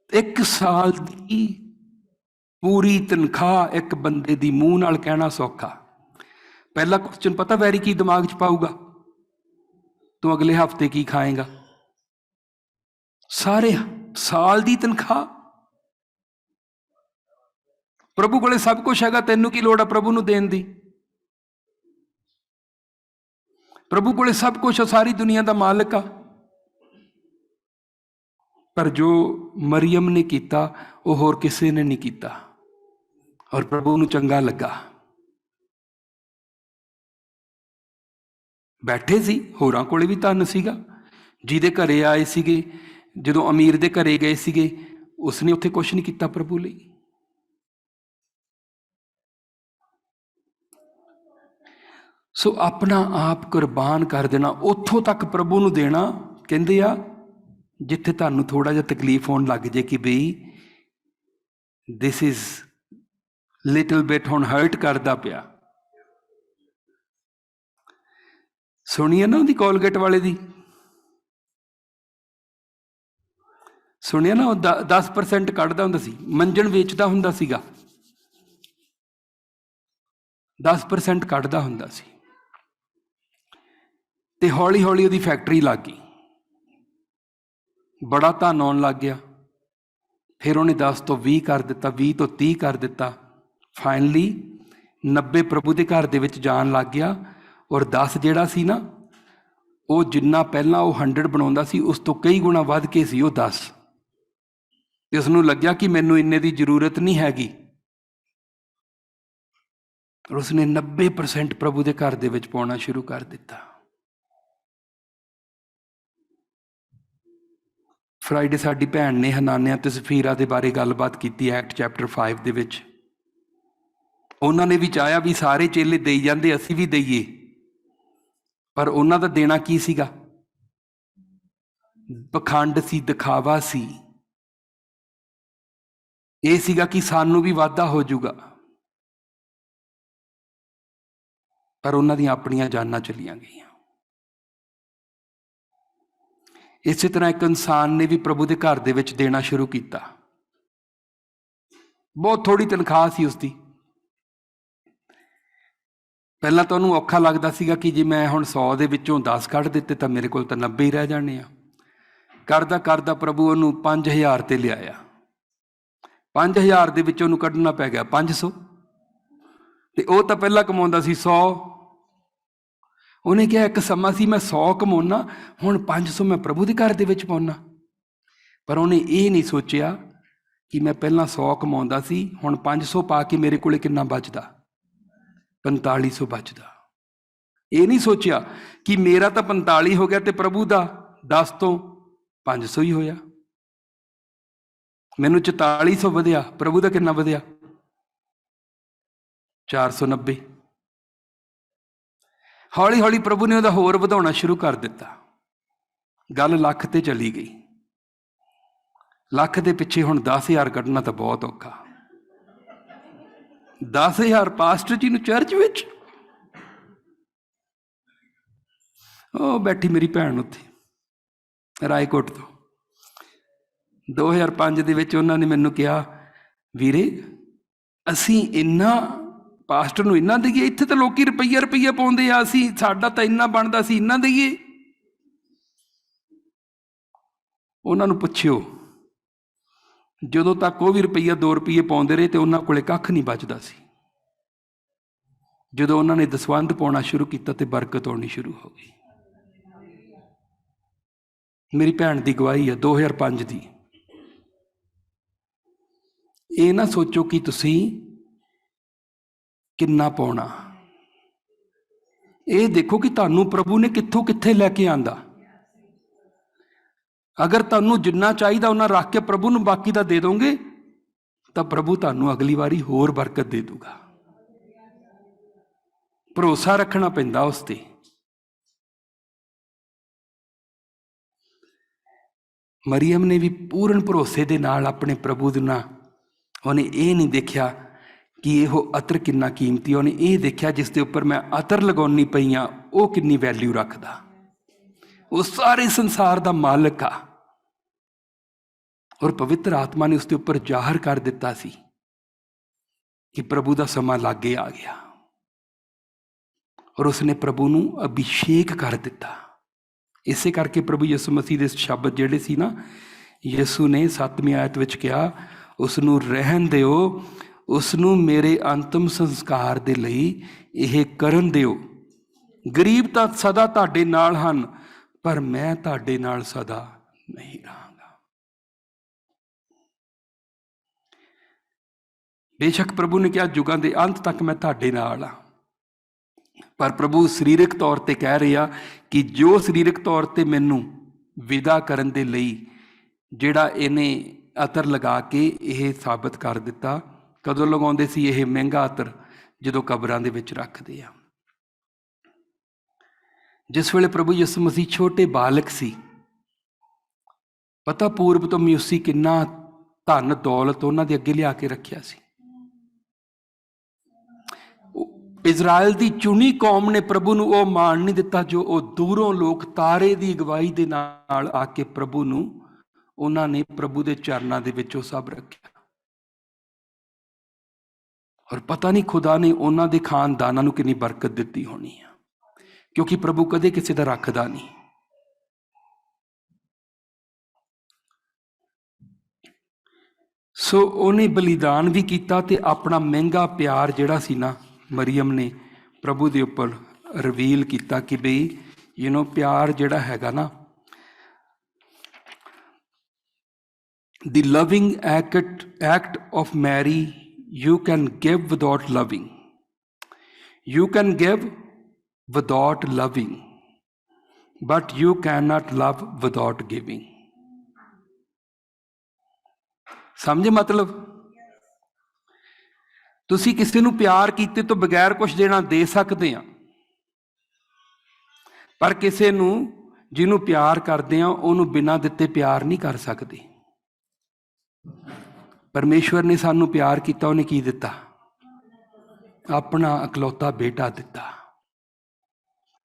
ਇੱਕ ਸਾਲ ਦੀ ਪੂਰੀ ਤਨਖਾਹ ਇੱਕ ਬੰਦੇ ਦੀ ਮੂੰਹ ਨਾਲ ਕਹਿਣਾ ਸੌਖਾ। ਪਹਿਲਾ ਕੁਐਸਚਨ ਪਤਾ ਵੈਰੀ ਕੀ ਦਿਮਾਗ 'ਚ ਪਾਊਗਾ? ਤੂੰ ਅਗਲੇ ਹਫ਼ਤੇ ਕੀ ਖਾਏਗਾ? ਸਾਰੇ ਸਾਲ ਦੀ ਤਨਖਾਹ। ਪ੍ਰਭੂ ਕੋਲੇ ਸਭ ਕੁਝ ਹੈਗਾ, ਤੈਨੂੰ ਕੀ ਲੋੜ ਆ ਪ੍ਰਭੂ ਨੂੰ ਦੇਣ ਦੀ? ਪ੍ਰਭੂ ਕੋਲੇ ਸਭ ਕੁਝ ਆ, ਸਾਰੀ ਦੁਨੀਆ ਦਾ ਮਾਲਕ ਆ। ਪਰ ਜੋ ਮਰੀਅਮ ਨੇ ਕੀਤਾ ਉਹ ਹੋਰ ਕਿਸੇ ਨੇ ਨਹੀਂ ਕੀਤਾ, ਔਰ ਪ੍ਰਭੂ ਨੂੰ ਚੰਗਾ ਲੱਗਾ। ਬੈਠੇ ਸੀ, ਹੋਰਾਂ ਕੋਲੇ ਵੀ ਧਨ ਸੀਗਾ। ਜਿਹਦੇ ਘਰੇ ਆਏ ਸੀਗੇ, ਜਦੋਂ ਅਮੀਰ ਦੇ ਘਰੇ ਗਏ ਸੀਗੇ, ਉਸਨੇ ਉੱਥੇ ਕੁਛ ਨਹੀਂ ਕੀਤਾ ਪ੍ਰਭੂ ਲਈ। ਸੋ ਆਪਣਾ ਆਪ ਕੁਰਬਾਨ ਕਰ ਦੇਣਾ, ਉੱਥੋਂ ਤੱਕ ਪ੍ਰਭੂ ਨੂੰ ਦੇਣਾ। ਕਹਿੰਦੇ ਆ ਜਿੱਥੇ ਤੁਹਾਨੂੰ ਥੋੜਾ ਜਿਹਾ ਤਕਲੀਫ ਹੋਣ ਲੱਗ ਜੇ ਕਿ ਬਈ ਦਿਸ ਇਜ਼ ਲਿਟਲ ਬਿਟ ਹੁਣ ਹਰਟ ਕਰਦਾ ਪਿਆ। ਸੁਣੀਏ ਨਾ ਉਹਦੀ ਕੋਲਗੇਟ ਵਾਲੇ ਦੀ, ਸੁਣਿਆ ਨਾ, ਉਹ 10% ਕੱਢਦਾ ਹੁੰਦਾ ਸੀ, ਮੰਜਣ ਵੇਚਦਾ ਹੁੰਦਾ ਸੀਗਾ, 10% ਕੱਢਦਾ ਹੁੰਦਾ ਸੀ। ਤੇ ਹੌਲੀ ਹੌਲੀ ਉਹਦੀ ਫੈਕਟਰੀ ਲੱਗ ਗਈ, ਬੜਾ ਧਨ ਆਉਣ ਲੱਗ ਗਿਆ। ਫਿਰ ਉਹਨੇ 10 ਤੋਂ 20 ਕਰ ਦਿੱਤਾ, 20 ਤੋਂ 30 ਕਰ ਦਿੱਤਾ। ਫਾਈਨਲੀ 90 ਪ੍ਰਭੂ ਦੇ ਘਰ ਦੇ ਵਿੱਚ ਜਾਣ ਲੱਗ ਗਿਆ। ਔਰ 10 ਜਿਹੜਾ ਸੀ ਨਾ, ਉਹ ਜਿੰਨਾ ਪਹਿਲਾਂ ਉਹ 100 ਬਣਾਉਂਦਾ ਸੀ, ਉਸ ਤੋਂ ਕਈ ਗੁਣਾ ਵੱਧ ਕੇ ਸੀ ਉਹ 10। ਤੇ ਉਸਨੂੰ ਲੱਗਿਆ ਕਿ ਮੈਨੂੰ ਇੰਨੇ ਦੀ ਜ਼ਰੂਰਤ ਨਹੀਂ ਹੈਗੀ, ਔਰ ਉਸਨੇ 90% ਪ੍ਰਭੂ ਦੇ ਘਰ ਦੇ ਵਿੱਚ ਪਾਉਣਾ ਸ਼ੁਰੂ ਕਰ ਦਿੱਤਾ। ਫਰਾਈਡੇ ਸਾਡੀ ਭੈਣ ਨੇ ਹਨਾਨਿਆ ਤੇ ਸਫੀਰਾ ਦੇ ਬਾਰੇ ਗੱਲਬਾਤ ਕੀਤੀ, ਐਕਟ ਚੈਪਟਰ 5 ਦੇ ਵਿੱਚ। ਉਹਨਾਂ ਨੇ ਵੀ ਚਾਹਿਆ ਵੀ ਸਾਰੇ ਚੇਲੇ ਦੇਈ ਜਾਂਦੇ, ਅਸੀਂ ਵੀ ਦੇਈਏ, ਪਰ ਉਹਨਾਂ ਦਾ ਦੇਣਾ ਕੀ ਸੀਗਾ? ਪਖੰਡ ਸੀ, ਦਿਖਾਵਾ ਸੀ। ਇਹ ਸੀਗਾ ਕਿ ਸਾਨੂੰ ਵੀ ਵਾਧਾ ਹੋ ਜਾਊਗਾ, ਪਰ ਉਹਨਾਂ ਦੀਆਂ ਆਪਣੀਆਂ ਜਾਨਾਂ ਚਲੀਆਂ ਗਈਆਂ। ਇਸੇ ਤਰ੍ਹਾਂ ਇੱਕ ਇਨਸਾਨ ਨੇ ਵੀ ਪ੍ਰਭੂ ਦੇ ਘਰ ਦੇ ਵਿੱਚ ਦੇਣਾ ਸ਼ੁਰੂ ਕੀਤਾ। ਬਹੁਤ ਥੋੜੀ ਤਨਖਾਹ ਸੀ ਉਸਦੀ। ਪਹਿਲਾਂ ਤਾਂ ਉਹਨੂੰ ਔਖਾ ਲੱਗਦਾ ਸੀਗਾ ਕਿ ਜੇ ਮੈਂ ਹੁਣ 100 ਦੇ ਵਿੱਚੋਂ 10 ਕੱਢ ਦਿੱਤੇ ਤਾਂ ਮੇਰੇ ਕੋਲ ਤਾਂ 90 ਹੀ ਰਹਿ ਜਾਣੇ ਆ। ਕਰਦਾ ਕਰਦਾ ਪ੍ਰਭੂ ਉਹਨੂੰ 5000 ਤੇ ਲਿਆਇਆ। 5000 ਦੇ ਵਿੱਚ ਉਹਨੂੰ ਕੱਢਣਾ ਪੈ ਗਿਆ 500, ਤੇ ਉਹ ਤਾਂ ਪਹਿਲਾਂ ਕਮਾਉਂਦਾ ਸੀ 100। ਉਹਨੇ ਕਿਹਾ ਇੱਕ ਸਮਾਂ ਸੀ ਮੈਂ 100 ਕਮਾਉਣਾ, ਹੁਣ 500 ਮੈਂ ਪ੍ਰਭੂ ਦੇ ਘਰ ਦੇ ਵਿੱਚ ਪਾਉਣਾ। ਪਰ ਉਹਨੇ ਇਹ ਨਹੀਂ ਸੋਚਿਆ ਕਿ ਮੈਂ ਪਹਿਲਾਂ 100 ਕਮਾਉਂਦਾ ਸੀ, ਹੁਣ 500 ਪਾ ਕੇ ਮੇਰੇ ਕੋਲੇ ਕਿੰਨਾ ਬਚਦਾ? 4500 ਬਚਦਾ। ਇਹ ਨਹੀਂ ਸੋਚਿਆ ਕਿ ਮੇਰਾ ਤਾਂ 45 ਹੋ ਗਿਆ ਤੇ ਪ੍ਰਭੂ ਦਾ 10 ਤੋਂ 500 ਹੀ ਹੋਇਆ। ਮੈਨੂੰ 4400 ਵਧਿਆ, ਪ੍ਰਭੂ ਦਾ ਕਿੰਨਾ ਵਧਿਆ? 490। ਹੌਲੀ ਹੌਲੀ ਪ੍ਰਭੂ ਨੇ ਉਹਦਾ ਹੋਰ ਵਧਾਉਣਾ ਸ਼ੁਰੂ ਕਰ ਦਿੱਤਾ। ਗੱਲ ਲੱਖ ਤੇ ਚਲੀ ਗਈ। ਲੱਖ ਦੇ ਪਿੱਛੇ ਹੁਣ 10,000 ਕੱਢਣਾ ਤਾਂ ਬਹੁਤ ਔਖਾ। 10,000 ਪਾਸਟਰ ਜੀ ਨੂੰ ਚਰਚ ਵਿੱਚ। ਉਹ ਬੈਠੀ ਮੇਰੀ ਭੈਣ ਉੱਥੇ ਰਾਏਕੋਟ ਤੋਂ, 2005 ਦੇ ਵਿੱਚ ਉਹਨਾਂ ਨੇ ਮੈਨੂੰ ਕਿਹਾ, ਵੀਰੇ ਅਸੀਂ ਇੰਨਾ ਪਾਸਟਰ ਨੂੰ ਇੰਨਾ ਦੇਈਏ, ਇੱਥੇ ਤਾਂ ਲੋਕੀ ਰੁਪਈਆ ਪਾਉਂਦੇ ਆ, ਅਸੀਂ ਸਾਡਾ ਤਾਂ ਇੰਨਾ ਬਣਦਾ ਸੀ, ਇੰਨਾ ਦੇਈਏ। ਉਹਨਾਂ ਨੂੰ ਪੁੱਛਿਓ, ਜਦੋਂ ਤੱਕ ਉਹ ਵੀ ਰੁਪਈਆ 2 ਰੁਪਈਏ ਪਾਉਂਦੇ ਰਹੇ ਤੇ ਉਹਨਾਂ ਕੋਲੇ ਕੱਖ ਨਹੀਂ ਬਚਦਾ ਸੀ। ਜਦੋਂ ਉਹਨਾਂ ਨੇ ਦਸਵੰਧ ਪਾਉਣਾ ਸ਼ੁਰੂ ਕੀਤਾ ਤੇ ਬਰਕਤ ਆਉਣੀ ਸ਼ੁਰੂ ਹੋ ਗਈ। ਮੇਰੀ ਭੈਣ ਦੀ ਗਵਾਹੀ ਹੈ 2005 ਦੀ। ਇਹ ਨਾ ਸੋਚੋ ਕਿ ਤੁਸੀਂ ਕਿੰਨਾ ਪਾਉਣਾ, ਇਹ ਦੇਖੋ ਕਿ ਤੁਹਾਨੂੰ ਪ੍ਰਭੂ ਨੇ ਕਿੱਥੋਂ ਕਿੱਥੇ ਲੈ ਕੇ ਆਂਦਾ। ਅਗਰ ਤੁਹਾਨੂੰ ਜਿੰਨਾ ਚਾਹੀਦਾ ਉਹਨਾਂ ਰੱਖ ਕੇ ਪ੍ਰਭੂ ਨੂੰ ਬਾਕੀ ਦਾ ਦੇ ਦੋਗੇ ਤਾਂ ਪ੍ਰਭੂ ਤੁਹਾਨੂੰ ਅਗਲੀ ਵਾਰੀ ਹੋਰ ਬਰਕਤ ਦੇ ਦੂਗਾ। ਭਰੋਸਾ ਰੱਖਣਾ ਪੈਂਦਾ ਉਸ ਤੇ। ਮਰੀਅਮ ਨੇ ਵੀ ਪੂਰਨ ਭਰੋਸੇ ਦੇ ਨਾਲ ਆਪਣੇ ਪ੍ਰਭੂ ਦੇ ਨਾਲ, ਉਹਨੇ ਇਹ ਨਹੀਂ ਦੇਖਿਆ ਕਿ ਇਹੋ ਅਤਰ ਕਿੰਨਾ ਕੀਮਤੀ, ਉਹਨੇ ਇਹ ਦੇਖਿਆ ਜਿਸ ਦੇ ਉੱਪਰ ਮੈਂ ਅਤਰ ਲਗਾਉਣੀ ਪਈ ਹਾਂ ਉਹ ਕਿੰਨੀ ਵੈਲਿਊ ਰੱਖਦਾ। ਉਹ ਸਾਰੇ ਸੰਸਾਰ ਦਾ ਮਾਲਕ ਆ ਔਰ ਪਵਿੱਤਰ ਆਤਮਾ ਨੇ ਉਸਦੇ ਉੱਪਰ ਜ਼ਾਹਰ ਕਰ ਦਿੱਤਾ ਸੀ ਕਿ ਪ੍ਰਭੂ ਦਾ ਸਮਾਂ ਲਾਗੇ ਆ ਗਿਆ ਔਰ ਉਸਨੇ ਪ੍ਰਭੂ ਨੂੰ ਅਭਿਸ਼ੇਕ ਕਰ ਦਿੱਤਾ। ਇਸੇ ਕਰਕੇ ਪ੍ਰਭੂ ਯਿਸੂ ਮਸੀਹ ਦੇ ਸ਼ਬਦ ਜਿਹੜੇ ਸੀ ਨਾ, ਯਿਸੂ ਨੇ 7ਵੀਂ ਆਇਤ ਵਿੱਚ ਕਿਹਾ, ਉਸ ਨੂੰ ਰਹਿਣ ਦਿਓ, ਉਸ ਨੂੰ ਮੇਰੇ ਅੰਤਮ ਸੰਸਕਾਰ ਦੇ ਲਈ ਇਹ ਕਰਨ ਦਿਓ। ਗਰੀਬ ਤਾਂ ਸਦਾ ਤੁਹਾਡੇ ਨਾਲ ਹਨ, ਪਰ ਮੈਂ ਤੁਹਾਡੇ ਨਾਲ ਸਦਾ ਨਹੀਂ ਰਹਾਂਗਾ। ਬੇਸ਼ੱਕ ਪ੍ਰਭੂ ਨੇ ਕਿਹਾ ਯੁਗਾਂ ਦੇ ਅੰਤ ਤੱਕ ਮੈਂ ਤੁਹਾਡੇ ਨਾਲ ਹਾਂ, ਪਰ ਪ੍ਰਭੂ ਸਰੀਰਕ ਤੌਰ ਤੇ ਕਹਿ ਰਿਹਾ ਕਿ ਜੋ ਸਰੀਰਕ ਤੌਰ ਤੇ ਮੈਨੂੰ ਵਿਦਾ ਕਰਨ ਦੇ ਲਈ ਜਿਹੜਾ ਇਹਨੇ ਅਤਰ ਲਗਾ ਕੇ ਇਹ ਸਾਬਤ ਕਰ ਦਿੱਤਾ। ਕਦੋਂ ਲਗਾਉਂਦੇ ਸੀ ਇਹ ਮਹਿੰਗਾ ਅਤਰ? ਜਦੋਂ ਕਬਰਾਂ ਦੇ ਵਿੱਚ ਰੱਖਦੇ ਆ। ਜਿਸ ਵੇਲੇ ਪ੍ਰਭੂ ਯਿਸੂ ਮਸੀਹ ਛੋਟੇ ਬਾਲਕ ਸੀ, ਪਤਾ ਪੂਰਬ ਤੋਂ ਮਿਊਸੀ ਕਿੰਨਾ ਧਨ ਦੌਲਤ ਉਹਨਾਂ ਦੇ ਅੱਗੇ ਲਿਆ ਕੇ ਰੱਖਿਆ ਸੀ। ਇਜ਼ਰਾਈਲ ਦੀ ਚੁਣੀ ਕੌਮ ਨੇ ਪ੍ਰਭੂ ਨੂੰ ਉਹ ਮਾਣ ਨਹੀਂ ਦਿੱਤਾ ਜੋ ਉਹ ਦੂਰੋਂ ਲੋਕ ਤਾਰੇ ਦੀ ਅਗਵਾਈ ਦੇ ਨਾਲ ਆ ਕੇ ਪ੍ਰਭੂ ਨੂੰ, ਉਹਨਾਂ ਨੇ ਪ੍ਰਭੂ ਦੇ ਚਰਨਾਂ ਦੇ ਵਿੱਚ ਉਹ ਸਭ ਰੱਖਿਆ। ਔਰ ਪਤਾ ਨਹੀਂ ਖੁਦਾ ਨੇ ਉਹਨਾਂ ਦੇ ਖਾਨਦਾਨਾਂ ਨੂੰ ਕਿੰਨੀ ਬਰਕਤ ਦਿੱਤੀ ਹੋਣੀ ਆ, ਕਿਉਂਕਿ ਪ੍ਰਭੂ ਕਦੇ ਕਿਸੇ ਦਾ ਰੱਖਦਾ ਨਹੀਂ। ਸੋ ਉਹਨੇ ਬਲੀਦਾਨ ਵੀ ਕੀਤਾ ਤੇ ਆਪਣਾ ਮਹਿੰਗਾ ਪਿਆਰ ਜਿਹੜਾ ਸੀ ਨਾ, ਮਰੀਅਮ ਨੇ ਪ੍ਰਭੂ ਦੇ ਉੱਪਰ ਰਿਵੀਲ ਕੀਤਾ ਕਿ ਬਈ ਪਿਆਰ ਜਿਹੜਾ ਹੈਗਾ ਨਾ, the loving act of Mary you can give without loving. You can give without loving, but you cannot love without giving. ਸਮਝੇ ਮਤਲਬ? ਤੁਸੀਂ ਕਿਸੇ ਨੂੰ ਪਿਆਰ ਕੀਤੇ ਤੋਂ ਬਗੈਰ ਕੁਝ ਦੇਣਾ ਦੇ ਸਕਦੇ ਆ, ਪਰ ਕਿਸੇ ਨੂੰ ਜਿਹਨੂੰ ਪਿਆਰ ਕਰਦੇ ਆ ਉਹਨੂੰ ਬਿਨਾਂ ਦਿੱਤੇ ਪਿਆਰ ਨਹੀਂ ਕਰ ਸਕਦੇ। ਪਰਮੇਸ਼ਵਰ ਨੇ ਸਾਨੂੰ ਪਿਆਰ ਕੀਤਾ, ਉਹਨੇ ਕੀ ਦਿੱਤਾ? ਆਪਣਾ ਇਕਲੌਤਾ ਬੇਟਾ ਦਿੱਤਾ।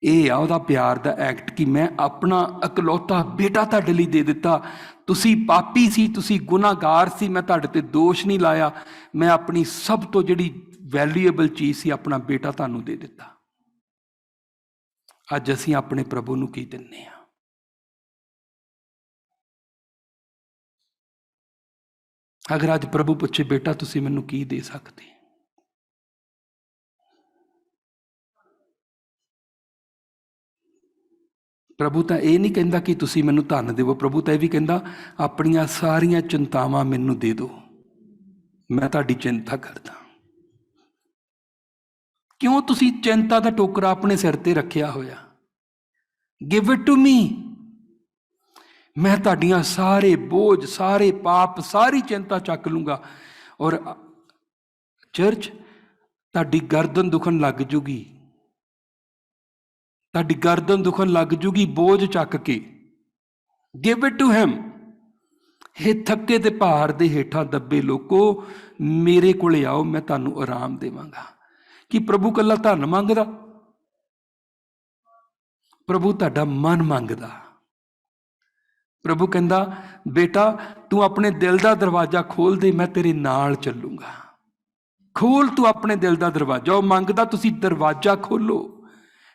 ਇਹ ਆ ਉਹਦਾ ਪਿਆਰ ਦਾ ਐਕਟ ਕਿ ਮੈਂ ਆਪਣਾ ਇਕਲੌਤਾ ਬੇਟਾ ਤੁਹਾਡੇ ਲਈ ਦੇ ਦਿੱਤਾ। ਤੁਸੀਂ ਪਾਪੀ ਸੀ, ਤੁਸੀਂ ਗੁਨਾਹਗਾਰ ਸੀ, ਮੈਂ ਤੁਹਾਡੇ ਤੇ ਦੋਸ਼ ਨਹੀਂ ਲਾਇਆ, ਮੈਂ ਆਪਣੀ ਸਭ ਤੋਂ ਜਿਹੜੀ ਵੈਲਿਊਏਬਲ ਚੀਜ਼ ਸੀ ਆਪਣਾ ਬੇਟਾ ਤੁਹਾਨੂੰ ਦੇ ਦਿੱਤਾ। ਅੱਜ ਅਸੀਂ ਆਪਣੇ ਪ੍ਰਭੂ ਨੂੰ ਕੀ ਦਿੰਦੇ ਹਾਂ? ਅਗਰ ਅੱਜ ਪ੍ਰਭੂ ਪੁੱਛੇ ਬੇਟਾ ਤੁਸੀਂ ਮੈਨੂੰ ਕੀ ਦੇ ਸਕਦੇ? ਪ੍ਰਭੂ ਤਾਂ ਇਹ ਨਹੀਂ ਕਹਿੰਦਾ ਕਿ ਤੁਸੀਂ ਮੈਨੂੰ ਧਨ ਦੇਵੋ, ਪ੍ਰਭੂ ਤਾਂ ਇਹ ਵੀ ਕਹਿੰਦਾ ਆਪਣੀਆਂ ਸਾਰੀਆਂ ਚਿੰਤਾਵਾਂ ਮੈਨੂੰ ਦੇ ਦਿਓ, ਮੈਂ ਤੁਹਾਡੀ ਚਿੰਤਾ ਕਰਦਾ। ਕਿਉਂ ਤੁਸੀਂ ਚਿੰਤਾ ਦਾ ਟੋਕਰਾ ਆਪਣੇ ਸਿਰ ਤੇ ਰੱਖਿਆ ਹੋਇਆ? Give it to me. ਮੈਂ ਤੁਹਾਡੀਆਂ ਸਾਰੇ ਬੋਝ, ਸਾਰੇ ਪਾਪ, ਸਾਰੀ ਚਿੰਤਾ ਚੱਕ ਲੂੰਗਾ। ਔਰ ਚਰਚ, ਤੁਹਾਡੀ ਗਰਦਨ ਦੁਖਣ ਲੱਗ ਜੂਗੀ, ਤੁਹਾਡੀ ਗਰਦਨ ਦੁਖਣ ਲੱਗ ਜੂਗੀ ਬੋਝ ਚੱਕ ਕੇ। Give it to him. ਇਹ ਥੱਕੇ ਤੇ ਭਾਰ ਦੇ ਹੇਠਾਂ ਦੱਬੇ ਲੋਕੋ, ਮੇਰੇ ਕੋਲੇ ਆਓ, ਮੈਂ ਤੁਹਾਨੂੰ ਆਰਾਮ ਦੇਵਾਂਗਾ। ਕਿ ਪ੍ਰਭੂ ਇਕੱਲਾ ਧਨ ਮੰਗਦਾ? ਪ੍ਰਭੂ ਤੁਹਾਡਾ ਮਨ ਮੰਗਦਾ। ਪ੍ਰਭੂ ਕਹਿੰਦਾ ਬੇਟਾ ਤੂੰ ਆਪਣੇ ਦਿਲ ਦਾ ਦਰਵਾਜ਼ਾ ਖੋਲ ਦੇ, ਮੈਂ ਤੇਰੇ ਨਾਲ ਚੱਲੂੰਗਾ। ਖੋਲ ਤੂੰ ਆਪਣੇ ਦਿਲ ਦਾ ਦਰਵਾਜ਼ਾ। ਉਹ ਮੰਗਦਾ ਤੁਸੀਂ ਦਰਵਾਜ਼ਾ ਖੋਲੋ,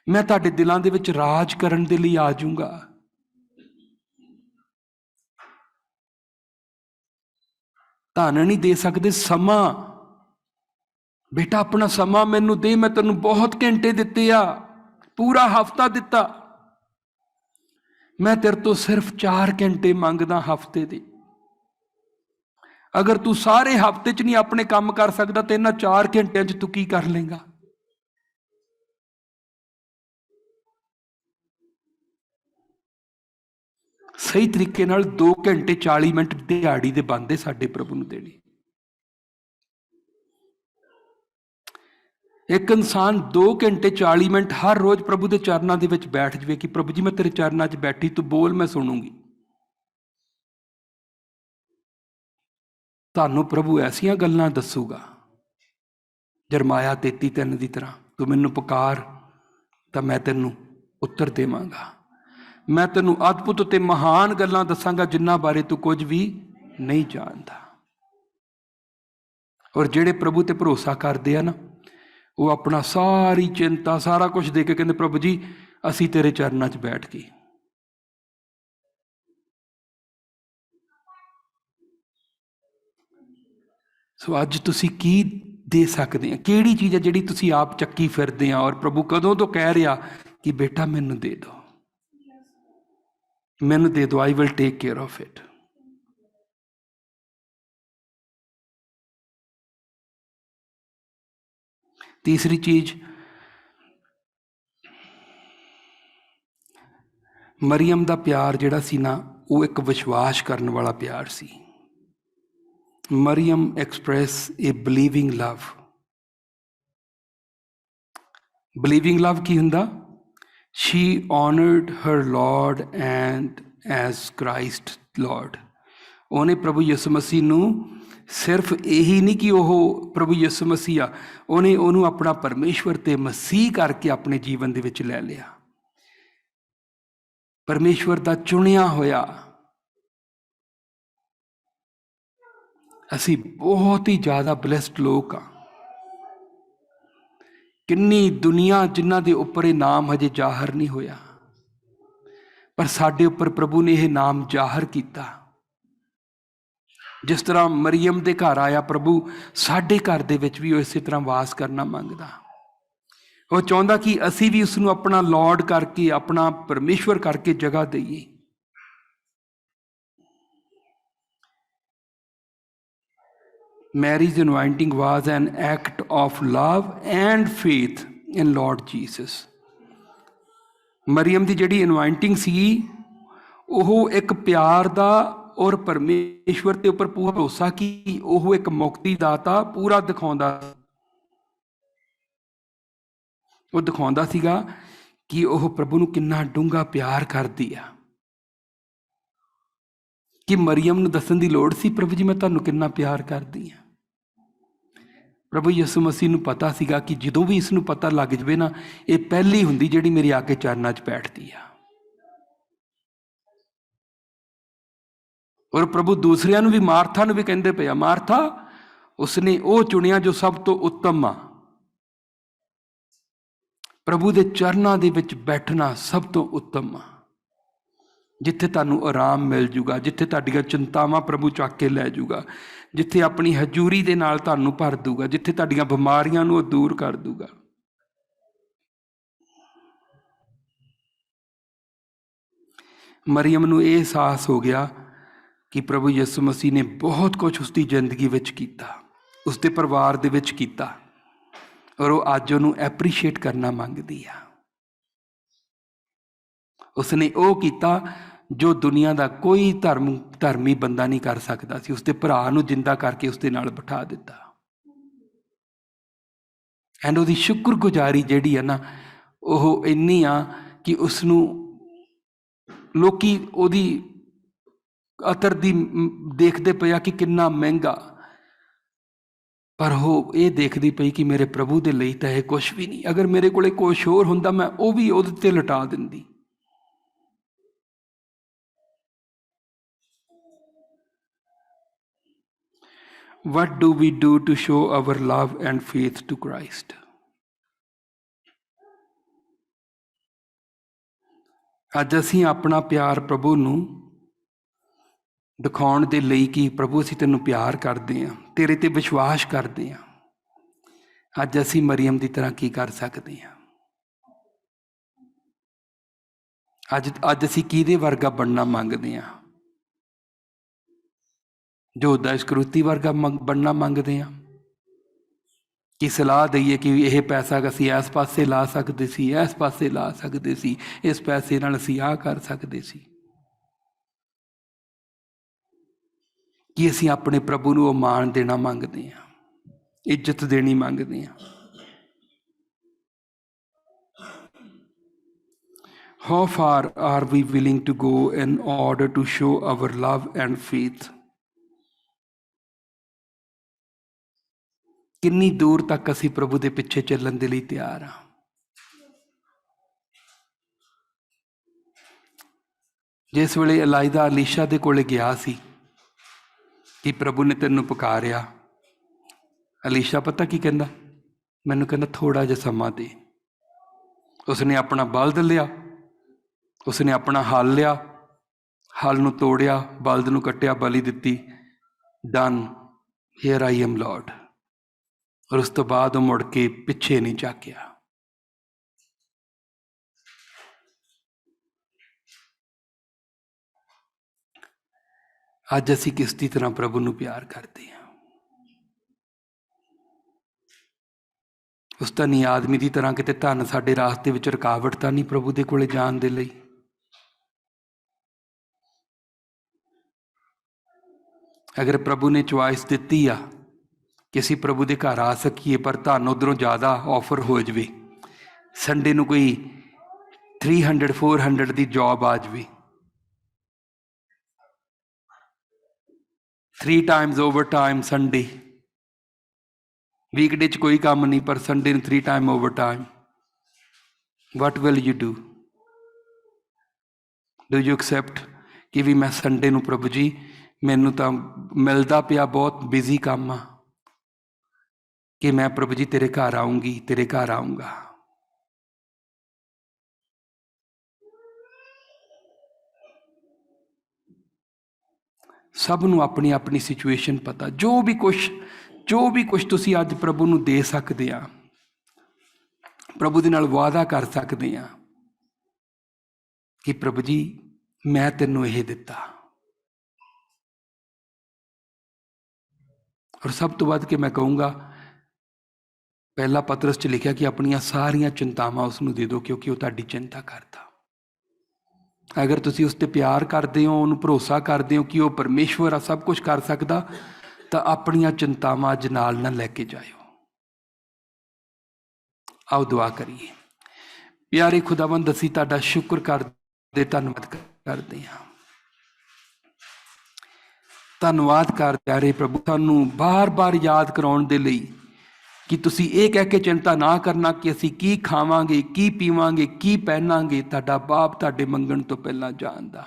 ਮੈਂ ਤੁਹਾਡੇ ਦਿਲਾਂ ਦੇ ਵਿੱਚ ਰਾਜ ਕਰਨ ਦੇ ਲਈ ਆ ਜਾਊਂਗਾ। ਧਨ ਨਹੀਂ ਦੇ ਸਕਦੇ, ਸਮਾਂ बेटा अपना समा मैनू दे, मैं तेनू बहुत घंटे दिते आ, पूरा हफ्ता दिता, मैं तेरे तो सिर्फ 4 घंटे मंगदा हफ्ते दे। अगर तू सारे हफ्ते च नहीं अपने काम कर सकता तो इन्हां 4 घंटिਆਂ च तू की कर लेगा? सही तरीके नाल 2 घंटे 40 मिनट दिहाड़ी दे बनदे साडे प्रभु नूं देने। एक इंसान 2 घंटे 40 मिनट हर रोज प्रभु के चरणों के विच बैठ जाए कि प्रभु जी मैं तेरे चरणों च बैठी, तू बोल मैं सुनूंगी। तुहानूं प्रभु ऐसियां गल्लां दसूगा जरमाया 33:3 की तरह, तू मैनू पुकार तो मैं तेनू उत्तर देवांगा, मैं तेनू अद्भुत ते महान गल्लां दसांगा जिन्हां बारे तू कुछ भी नहीं जानता। और जिहड़े प्रभु ते भरोसा करदे आ ना, वो अपना सारी चिंता सारा कुछ दे के कहते प्रभु जी असी तेरे चरणों च बैठ गए। सो अज तुसी की दे सकते हैं, किहड़ी चीज़ है जिहड़ी तुसी आप चक्की फिरदे आ और प्रभु कदों तो कह रहा कि बेटा मैनू दे दो, मैनू दे दो, I will take care of it. तीसरी चीज, मरियम का प्यार जिहड़ा सी ना, वो एक विश्वास करने वाला प्यार सी। मरियम express a believing love. Believing love की हुंदा? She honoured her lord and as Christ lord. उन्हें प्रभु यसु मसीह नूं सिर्फ यही नहीं कि वह प्रभु यसु मसीह आ, उन्हें उन्होंने अपना परमेश्वर ते मसीह करके अपने जीवन दे विच लै लिया। परमेश्वर दा चुनिया होया। असी बहुत ही ज़्यादा ब्लैसड लोग हाँ। किन्नी दुनिया जिन्हां दे उपर ये नाम हजे जाहिर नहीं होया, पर साडे उपर प्रभु ने यह नाम जाहिर किया। जिस तरह मरियम दे घर आया प्रभु, साडे घर दे विच भी इस तरह वास करना मंगदा। वो चाहता कि असी भी उसनूं अपना लॉर्ड करके, अपना परमेश्वर करके जगह दईए। Mary's anointing was an act of love and faith in Lord Jesus. Maryam की जिहड़ी anointing सी, वह एक प्यार दा और परमेश्वर के उपर पूरा भरोसा कि वह एक मुक्तिदाता पूरा दिखाउंदा। वो दिखाउंदा सीगा कि वह प्रभु नूं किन्ना डूंगा प्यार करदी आ। कि मरियम नूं दस्सण दी लोड़ सी प्रभु जी मैं तुहानूं किन्ना प्यार करदी आ। प्रभु यसु मसीह नूं पता सीगा कि जदों भी इसनूं पता लग जाए ना, ये पहली हुंदी जिहड़ी मेरे आके चरनां च बैठदी आ। और प्रभु दूसरियां नूं भी, मार्था नूं भी कहंदे पे आ, मार्था उसने वो चुनिया जो सब तो उत्तम आ। प्रभु दे चरनां दे विच बैठना सब तो उत्तम आ, जिथे तुहानूं आराम मिल जूगा, जिथे तुहाडीआं चिंतावां प्रभु चक के लै जूगा, जिथे अपनी हजूरी दे नाल तुहानूं भर दूगा, जिथे तुहाडीआं बीमारियां नूं दूर कर दूगा। मरियम नूं ये एहसास हो गया कि प्रभु यसु मसीह ने बहुत कुछ उसकी जिंदगी विच कीता, उसके परिवार दे विच कीता, और वो अज उहनूं एप्रीशिएट करना मंगदी आ। उसने वो कीता जो दुनिया का कोई धर्मी बंदा नहीं कर सकता सी। उसके भरा नूं जिंदा करके उसके नाल बिठा दिता। एंड उसकी शुक्रगुजारी जिहड़ी है ना, वो इन्नी आ कि उसनूं लोकी उहदी अतर दी देखते पे आ कि किन्ना महंगा, पर वो ये देखती पई कि मेरे प्रभु दे लई तां इह कुछ भी नहीं। अगर मेरे कोले कुछ होर हुंदा मैं वो भी उहदे ते लटा दिंदी। What do we do to show our love and faith to Christ? अज असीं अपना प्यार प्रभु नूं दिखाउण दे लई कि प्रभु असीं तैनूं प्यार करदे हां, तेरे ते विश्वास करदे हां, ਅੱਜ ਅਸੀਂ ਮਰੀਅਮ ਦੀ ਤਰ੍ਹਾਂ ਕੀ ਕਰ ਸਕਦੇ ਹਾਂ? ਅੱਜ ਅਸੀਂ ਕਿਹਦੇ ਵਰਗਾ ਬਣਨਾ ਮੰਗਦੇ ਹਾਂ? ਯਹੂਦਾ ਇਸਕਰੀਓਤੀ ਵਰਗਾ ਬਣਨਾ ਮੰਗਦੇ ਹਾਂ ਕਿ ਸਲਾਹ ਦਈਏ ਕਿ ਇਹ ਪੈਸਾ ਅਸੀਂ ਇਸ ਪਾਸੇ ਲਾ ਸਕਦੇ ਸੀ, ਇਸ ਪਾਸੇ ਲਾ ਸਕਦੇ ਸੀ, ਇਸ ਪੈਸੇ ਨਾਲ ਅਸੀਂ ਆਹ ਕਰ ਸਕਦੇ ਸੀ? ਕਿ ਅਸੀਂ ਆਪਣੇ ਪ੍ਰਭੂ ਨੂੰ ਉਹ ਮਾਣ ਦੇਣਾ ਮੰਗਦੇ ਹਾਂ, ਇੱਜ਼ਤ ਦੇਣੀ ਮੰਗਦੇ ਹਾਂ? How far are we willing to go in order to show our love and faith? ਕਿੰਨੀ ਦੂਰ ਤੱਕ ਅਸੀਂ ਪ੍ਰਭੂ ਦੇ ਪਿੱਛੇ ਚੱਲਣ ਦੇ ਲਈ ਤਿਆਰ ਹਾਂ? ਜਿਸ ਵੇਲੇ ਏਲਾਈਜਾ ਅਲੀਸ਼ਾ ਦੇ ਕੋਲੇ ਗਿਆ ਸੀ ਕਿ ਪ੍ਰਭੂ ਨੇ ਤੈਨੂੰ ਪੁਕਾਰਿਆ, ਅਲੀਸ਼ਾ ਪਤਾ ਕੀ ਕਹਿੰਦਾ? ਮੈਨੂੰ ਕਹਿੰਦਾ ਥੋੜਾ ਜਿਹਾ ਸਮਾਂ ਦੇ। ਉਸਨੇ ਆਪਣਾ ਬਲਦ ਲਿਆ, ਉਸਨੇ ਆਪਣਾ ਹਲ ਲਿਆ, ਹਲ ਨੂੰ ਤੋੜਿਆ, ਬਲਦ ਨੂੰ ਕੱਟਿਆ, ਬਲੀ ਦਿੱਤੀ, done, hair I am Lord. ਔਰ ਉਸ ਤੋਂ ਬਾਅਦ ਉਹ ਮੁੜ ਕੇ ਪਿੱਛੇ ਨਹੀਂ ਝਾਕਿਆ। ਅੱਜ ਅਸੀਂ ਕਿਸ ਦੀ ਤਰ੍ਹਾਂ ਪ੍ਰਭੂ ਨੂੰ ਪਿਆਰ ਕਰਦੇ ਹਾਂ? ਉਸ ਧਨੀ ਆਦਮੀ ਦੀ ਤਰ੍ਹਾਂ ਕਿਤੇ ਧਨ ਸਾਡੇ ਰਾਸਤੇ ਵਿੱਚ ਰੁਕਾਵਟ ਤਾਂ ਨਹੀਂ ਪ੍ਰਭੂ ਦੇ ਕੋਲੇ ਜਾਣ ਦੇ ਲਈ? ਅਗਰ ਪ੍ਰਭੂ ਨੇ ਚੁਆਇਸ ਦਿੱਤੀ ਆ ਕਿ ਅਸੀਂ ਪ੍ਰਭੂ ਦੇ ਘਰ ਆ ਸਕੀਏ, ਪਰ ਧਨ ਉੱਧਰੋਂ ਜ਼ਿਆਦਾ ਆਫਰ ਹੋ ਜਾਵੇ, ਸੰਡੇ ਨੂੰ ਕੋਈ 300-400 ਦੀ ਜੋਬ ਆ ਜਾਵੇ, 3 times over time Sunday, weekday 'ਚ ਕੋਈ ਕੰਮ ਨਹੀਂ ਪਰ ਸੰਡੇ ਨੂੰ 3 time over time, what will you do? Do you accept ਕਿ ਵੀ ਮੈਂ ਸੰਡੇ ਨੂੰ ਪ੍ਰਭੂ ਜੀ ਮੈਨੂੰ ਤਾਂ ਮਿਲਦਾ ਪਿਆ ਬਹੁਤ ਬਿਜ਼ੀ ਕੰਮ ਆ, ਕਿ ਮੈਂ ਪ੍ਰਭੂ ਜੀ ਤੇਰੇ ਘਰ ਆਊਂਗੀ, ਤੇਰੇ ਘਰ ਆਊਂਗਾ? ਸਭ ਨੂੰ ਆਪਣੀ ਆਪਣੀ ਸਿਚੁਏਸ਼ਨ ਪਤਾ। ਜੋ ਵੀ ਕੁਛ ਤੁਸੀਂ ਅੱਜ ਪ੍ਰਭੂ ਨੂੰ ਦੇ ਸਕਦੇ ਆ, ਪ੍ਰਭੂ ਦੇ ਨਾਲ ਵਾਅਦਾ ਕਰ ਸਕਦੇ ਆ ਕਿ ਪ੍ਰਭੂ ਜੀ ਮੈਂ ਤੈਨੂੰ ਇਹ ਦਿੱਤਾ। ਔਰ ਸਭ ਤੋਂ ਵੱਧ ਕੇ ਮੈਂ ਕਹੂੰਗਾ, ਪਹਿਲਾ ਪਤਰਸ 'ਚ ਲਿਖਿਆ ਕਿ ਆਪਣੀਆਂ ਸਾਰੀਆਂ ਚਿੰਤਾਵਾਂ ਉਸ ਨੂੰ ਦੇ ਦਿਓ ਕਿਉਂਕਿ ਉਹ ਤੁਹਾਡੀ ਚਿੰਤਾ ਕਰਦਾ। ਅਗਰ ਤੁਸੀਂ ਉਸ 'ਤੇ ਪਿਆਰ ਕਰਦੇ ਹੋ, ਉਹਨੂੰ ਭਰੋਸਾ ਕਰਦੇ ਹੋ ਕਿ ਉਹ ਪਰਮੇਸ਼ਵਰ ਆ, ਸਭ ਕੁਝ ਕਰ ਸਕਦਾ, ਤਾਂ ਆਪਣੀਆਂ ਚਿੰਤਾਵਾਂ ਅੱਜ ਨਾਲ ਨਾ ਲੈ ਕੇ ਜਾਇਓ। ਆਓ ਦੁਆ ਕਰੀਏ। ਪਿਆਰੇ ਖੁਦਾਵੰਦ, ਅਸੀਂ ਤੁਹਾਡਾ ਸ਼ੁਕਰ ਕਰਦੇ, ਧੰਨਵਾਦ ਕਰਦੇ ਹਾਂ। ਧੰਨਵਾਦ ਕਰ ਪਿਆਰੇ ਪ੍ਰਭੂ, ਸਾਨੂੰ ਬਾਰ-ਬਾਰ ਯਾਦ ਕਰਾਉਣ ਦੇ ਲਈ ਕਿ ਤੁਸੀਂ ਇਹ ਕਹਿ ਕੇ ਚਿੰਤਾ ਨਾ ਕਰਨਾ ਕਿ ਅਸੀਂ ਕੀ ਖਾਵਾਂਗੇ, ਕੀ ਪੀਵਾਂਗੇ, ਕੀ ਪਹਿਨਾਂਗੇ। ਤੁਹਾਡਾ ਬਾਪ ਤੁਹਾਡੇ ਮੰਗਣ ਤੋਂ ਪਹਿਲਾਂ ਜਾਣਦਾ।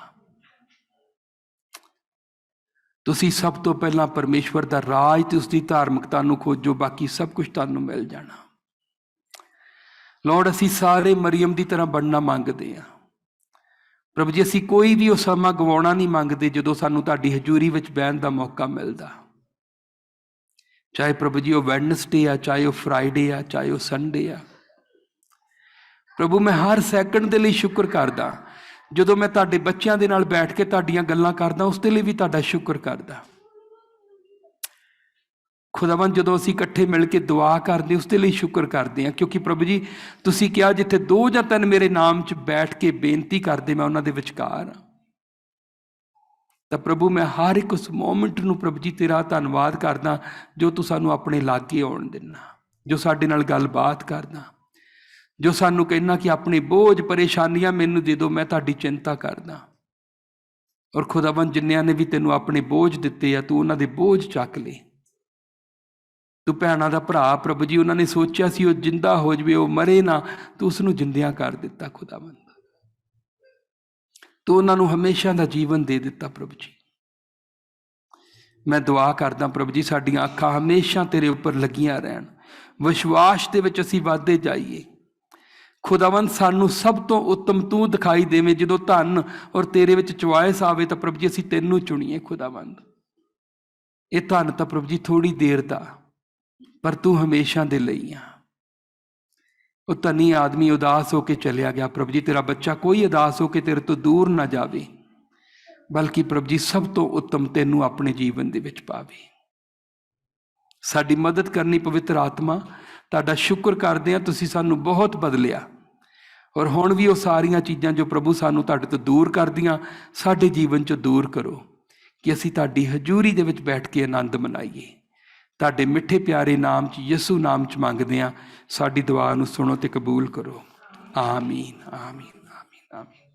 ਤੁਸੀਂ ਸਭ ਤੋਂ ਪਹਿਲਾਂ ਪਰਮੇਸ਼ਵਰ ਦਾ ਰਾਜ ਤੇ ਉਸਦੀ ਧਾਰਮਿਕਤਾ ਨੂੰ ਖੋਜੋ, ਬਾਕੀ ਸਭ ਕੁਝ ਤੁਹਾਨੂੰ ਮਿਲ ਜਾਣਾ। ਲੋੜ ਅਸੀਂ ਸਾਰੇ ਮਰੀਅਮ ਦੀ ਤਰ੍ਹਾਂ ਬਣਨਾ ਮੰਗਦੇ ਹਾਂ ਪ੍ਰਭੂ ਜੀ। ਅਸੀਂ ਕੋਈ ਵੀ ਉਹ ਸਮਾਂ ਗਵਾਉਣਾ ਨਹੀਂ ਮੰਗਦੇ ਜਦੋਂ ਸਾਨੂੰ ਤੁਹਾਡੀ ਹਜ਼ੂਰੀ ਵਿੱਚ ਬਹਿਣ ਦਾ ਮੌਕਾ ਮਿਲਦਾ, ਚਾਹੇ ਪ੍ਰਭੂ ਜੀ ਉਹ ਵੈਡਨਸਡੇ ਆ, ਚਾਹੇ ਉਹ ਫਰਾਈਡੇ ਆ, ਚਾਹੇ ਉਹ ਸੰਡੇ ਆ। ਪ੍ਰਭੂ ਮੈਂ ਹਰ ਸੈਕਿੰਡ ਦੇ ਲਈ ਸ਼ੁਕਰ ਕਰਦਾ। ਜਦੋਂ ਮੈਂ ਤੁਹਾਡੇ ਬੱਚਿਆਂ ਦੇ ਨਾਲ ਬੈਠ ਕੇ ਤੁਹਾਡੀਆਂ ਗੱਲਾਂ ਕਰਦਾ, ਉਸ ਦੇ ਲਈ ਵੀ ਤੁਹਾਡਾ ਸ਼ੁਕਰ ਕਰਦਾ। ਖੁਦਾਵੰਦ, ਜਦੋਂ ਅਸੀਂ ਇਕੱਠੇ ਮਿਲ ਕੇ ਦੁਆ ਕਰਦੇ ਉਸ ਦੇ ਲਈ ਸ਼ੁਕਰ ਕਰਦੇ ਹਾਂ, ਕਿਉਂਕਿ ਪ੍ਰਭੂ ਜੀ ਤੁਸੀਂ ਕਿਹਾ ਜਿੱਥੇ 2 ਜਾਂ 3 ਮੇਰੇ ਨਾਮ 'ਚ ਬੈਠ ਕੇ ਬੇਨਤੀ ਕਰਦੇ ਮੈਂ ਉਹਨਾਂ ਦੇ ਵਿਚਕਾਰ ਹਾਂ। ਤਾਂ ਪ੍ਰਭੂ ਮੈਂ ਹਰ ਇੱਕ ਉਸ ਮੋਮੈਂਟ ਨੂੰ ਪ੍ਰਭੂ ਜੀ ਤੇਰਾ ਧੰਨਵਾਦ ਕਰਦਾ ਜੋ ਤੂੰ ਸਾਨੂੰ ਆਪਣੇ ਲਾਗੇ ਆਉਣ ਦਿੰਦਾ, ਜੋ ਸਾਡੇ ਨਾਲ ਗੱਲਬਾਤ ਕਰਦਾ, ਜੋ ਸਾਨੂੰ ਕਹਿਣਾ ਕਿ ਆਪਣੇ ਬੋਝ ਪਰੇਸ਼ਾਨੀਆਂ ਮੈਨੂੰ ਦੇ ਦਿਓ, ਮੈਂ ਤੁਹਾਡੀ ਚਿੰਤਾ ਕਰਦਾ। ਔਰ ਖੁਦਾਵੰਦ, ਜਿੰਨਿਆਂ ਨੇ ਵੀ ਤੈਨੂੰ ਆਪਣੇ ਬੋਝ ਦਿੱਤੇ ਆ, ਤੂੰ ਉਹਨਾਂ ਦੇ ਬੋਝ ਚੱਕ ਲੈ। ਤੂੰ ਭੈਣਾਂ ਦਾ ਭਰਾ ਪ੍ਰਭੂ ਜੀ, ਉਹਨਾਂ ਨੇ ਸੋਚਿਆ ਸੀ ਉਹ ਜਿੰਦਾ ਹੋ ਜਾਵੇ, ਉਹ ਮਰੇ ਨਾ, ਤੂੰ ਉਸਨੂੰ ਜਿੰਦਿਆਂ ਕਰ ਦਿੱਤਾ। ਖੁਦਾਵੰਦ, ਤੂੰ ਉਹਨਾਂ ਨੂੰ ਹਮੇਸ਼ਾ ਦਾ ਜੀਵਨ ਦੇ ਦਿੱਤਾ। ਪ੍ਰਭੂ ਜੀ ਮੈਂ ਦੁਆ ਕਰਦਾ ਪ੍ਰਭੂ ਜੀ ਸਾਡੀਆਂ ਅੱਖਾਂ ਹਮੇਸ਼ਾ ਤੇਰੇ ਉੱਪਰ ਲੱਗੀਆਂ ਰਹਿਣ, ਵਿਸ਼ਵਾਸ ਦੇ ਵਿੱਚ ਅਸੀਂ ਵੱਧਦੇ ਜਾਈਏ। ਖੁਦਾਵੰਦ, ਸਾਨੂੰ ਸਭ ਤੋਂ ਉੱਤਮ ਤੂੰ ਦਿਖਾਈ ਦੇਵੇਂ। ਜਦੋਂ ਧਨ ਔਰ ਤੇਰੇ ਵਿੱਚ ਚੁਆਇਸ ਆਵੇ ਤਾਂ ਪ੍ਰਭੂ ਜੀ ਅਸੀਂ ਤੈਨੂੰ ਚੁਣੀਏ। ਖੁਦਾਵੰਦ, ਇਹ ਧਨ ਤਾਂ ਪ੍ਰਭੂ ਜੀ ਥੋੜ੍ਹੀ ਦੇਰ ਦਾ, पर तू हमेशा दे लई आ। वो धनी आदमी उदास होके चलिया गया। प्रभु जी तेरा बच्चा कोई उदास होके तेरे तो दूर ना जावे, बल्कि प्रभु जी सब तो उत्तम तेनू अपने जीवन दे विच पावे। साडी मदद करनी पवित्र आत्मा, तुहाडा शुक्र करदे हां तुसीं सानू बहुत बदलिया, और हुण भी वो सारियां चीज़ां जो प्रभु सानू तुहाडे तो दूर करदियां साडे जीवन चों दूर करो, कि असीं तुहाडी हजूरी दे विच बैठ के आनंद मनाईए। तुहाडे मिठे प्यारे नाम च यसू नाम च मंगदे हां, साडी दुआ नूं सुणो ते कबूल करो। आमीन आमीन आमीन आमीन।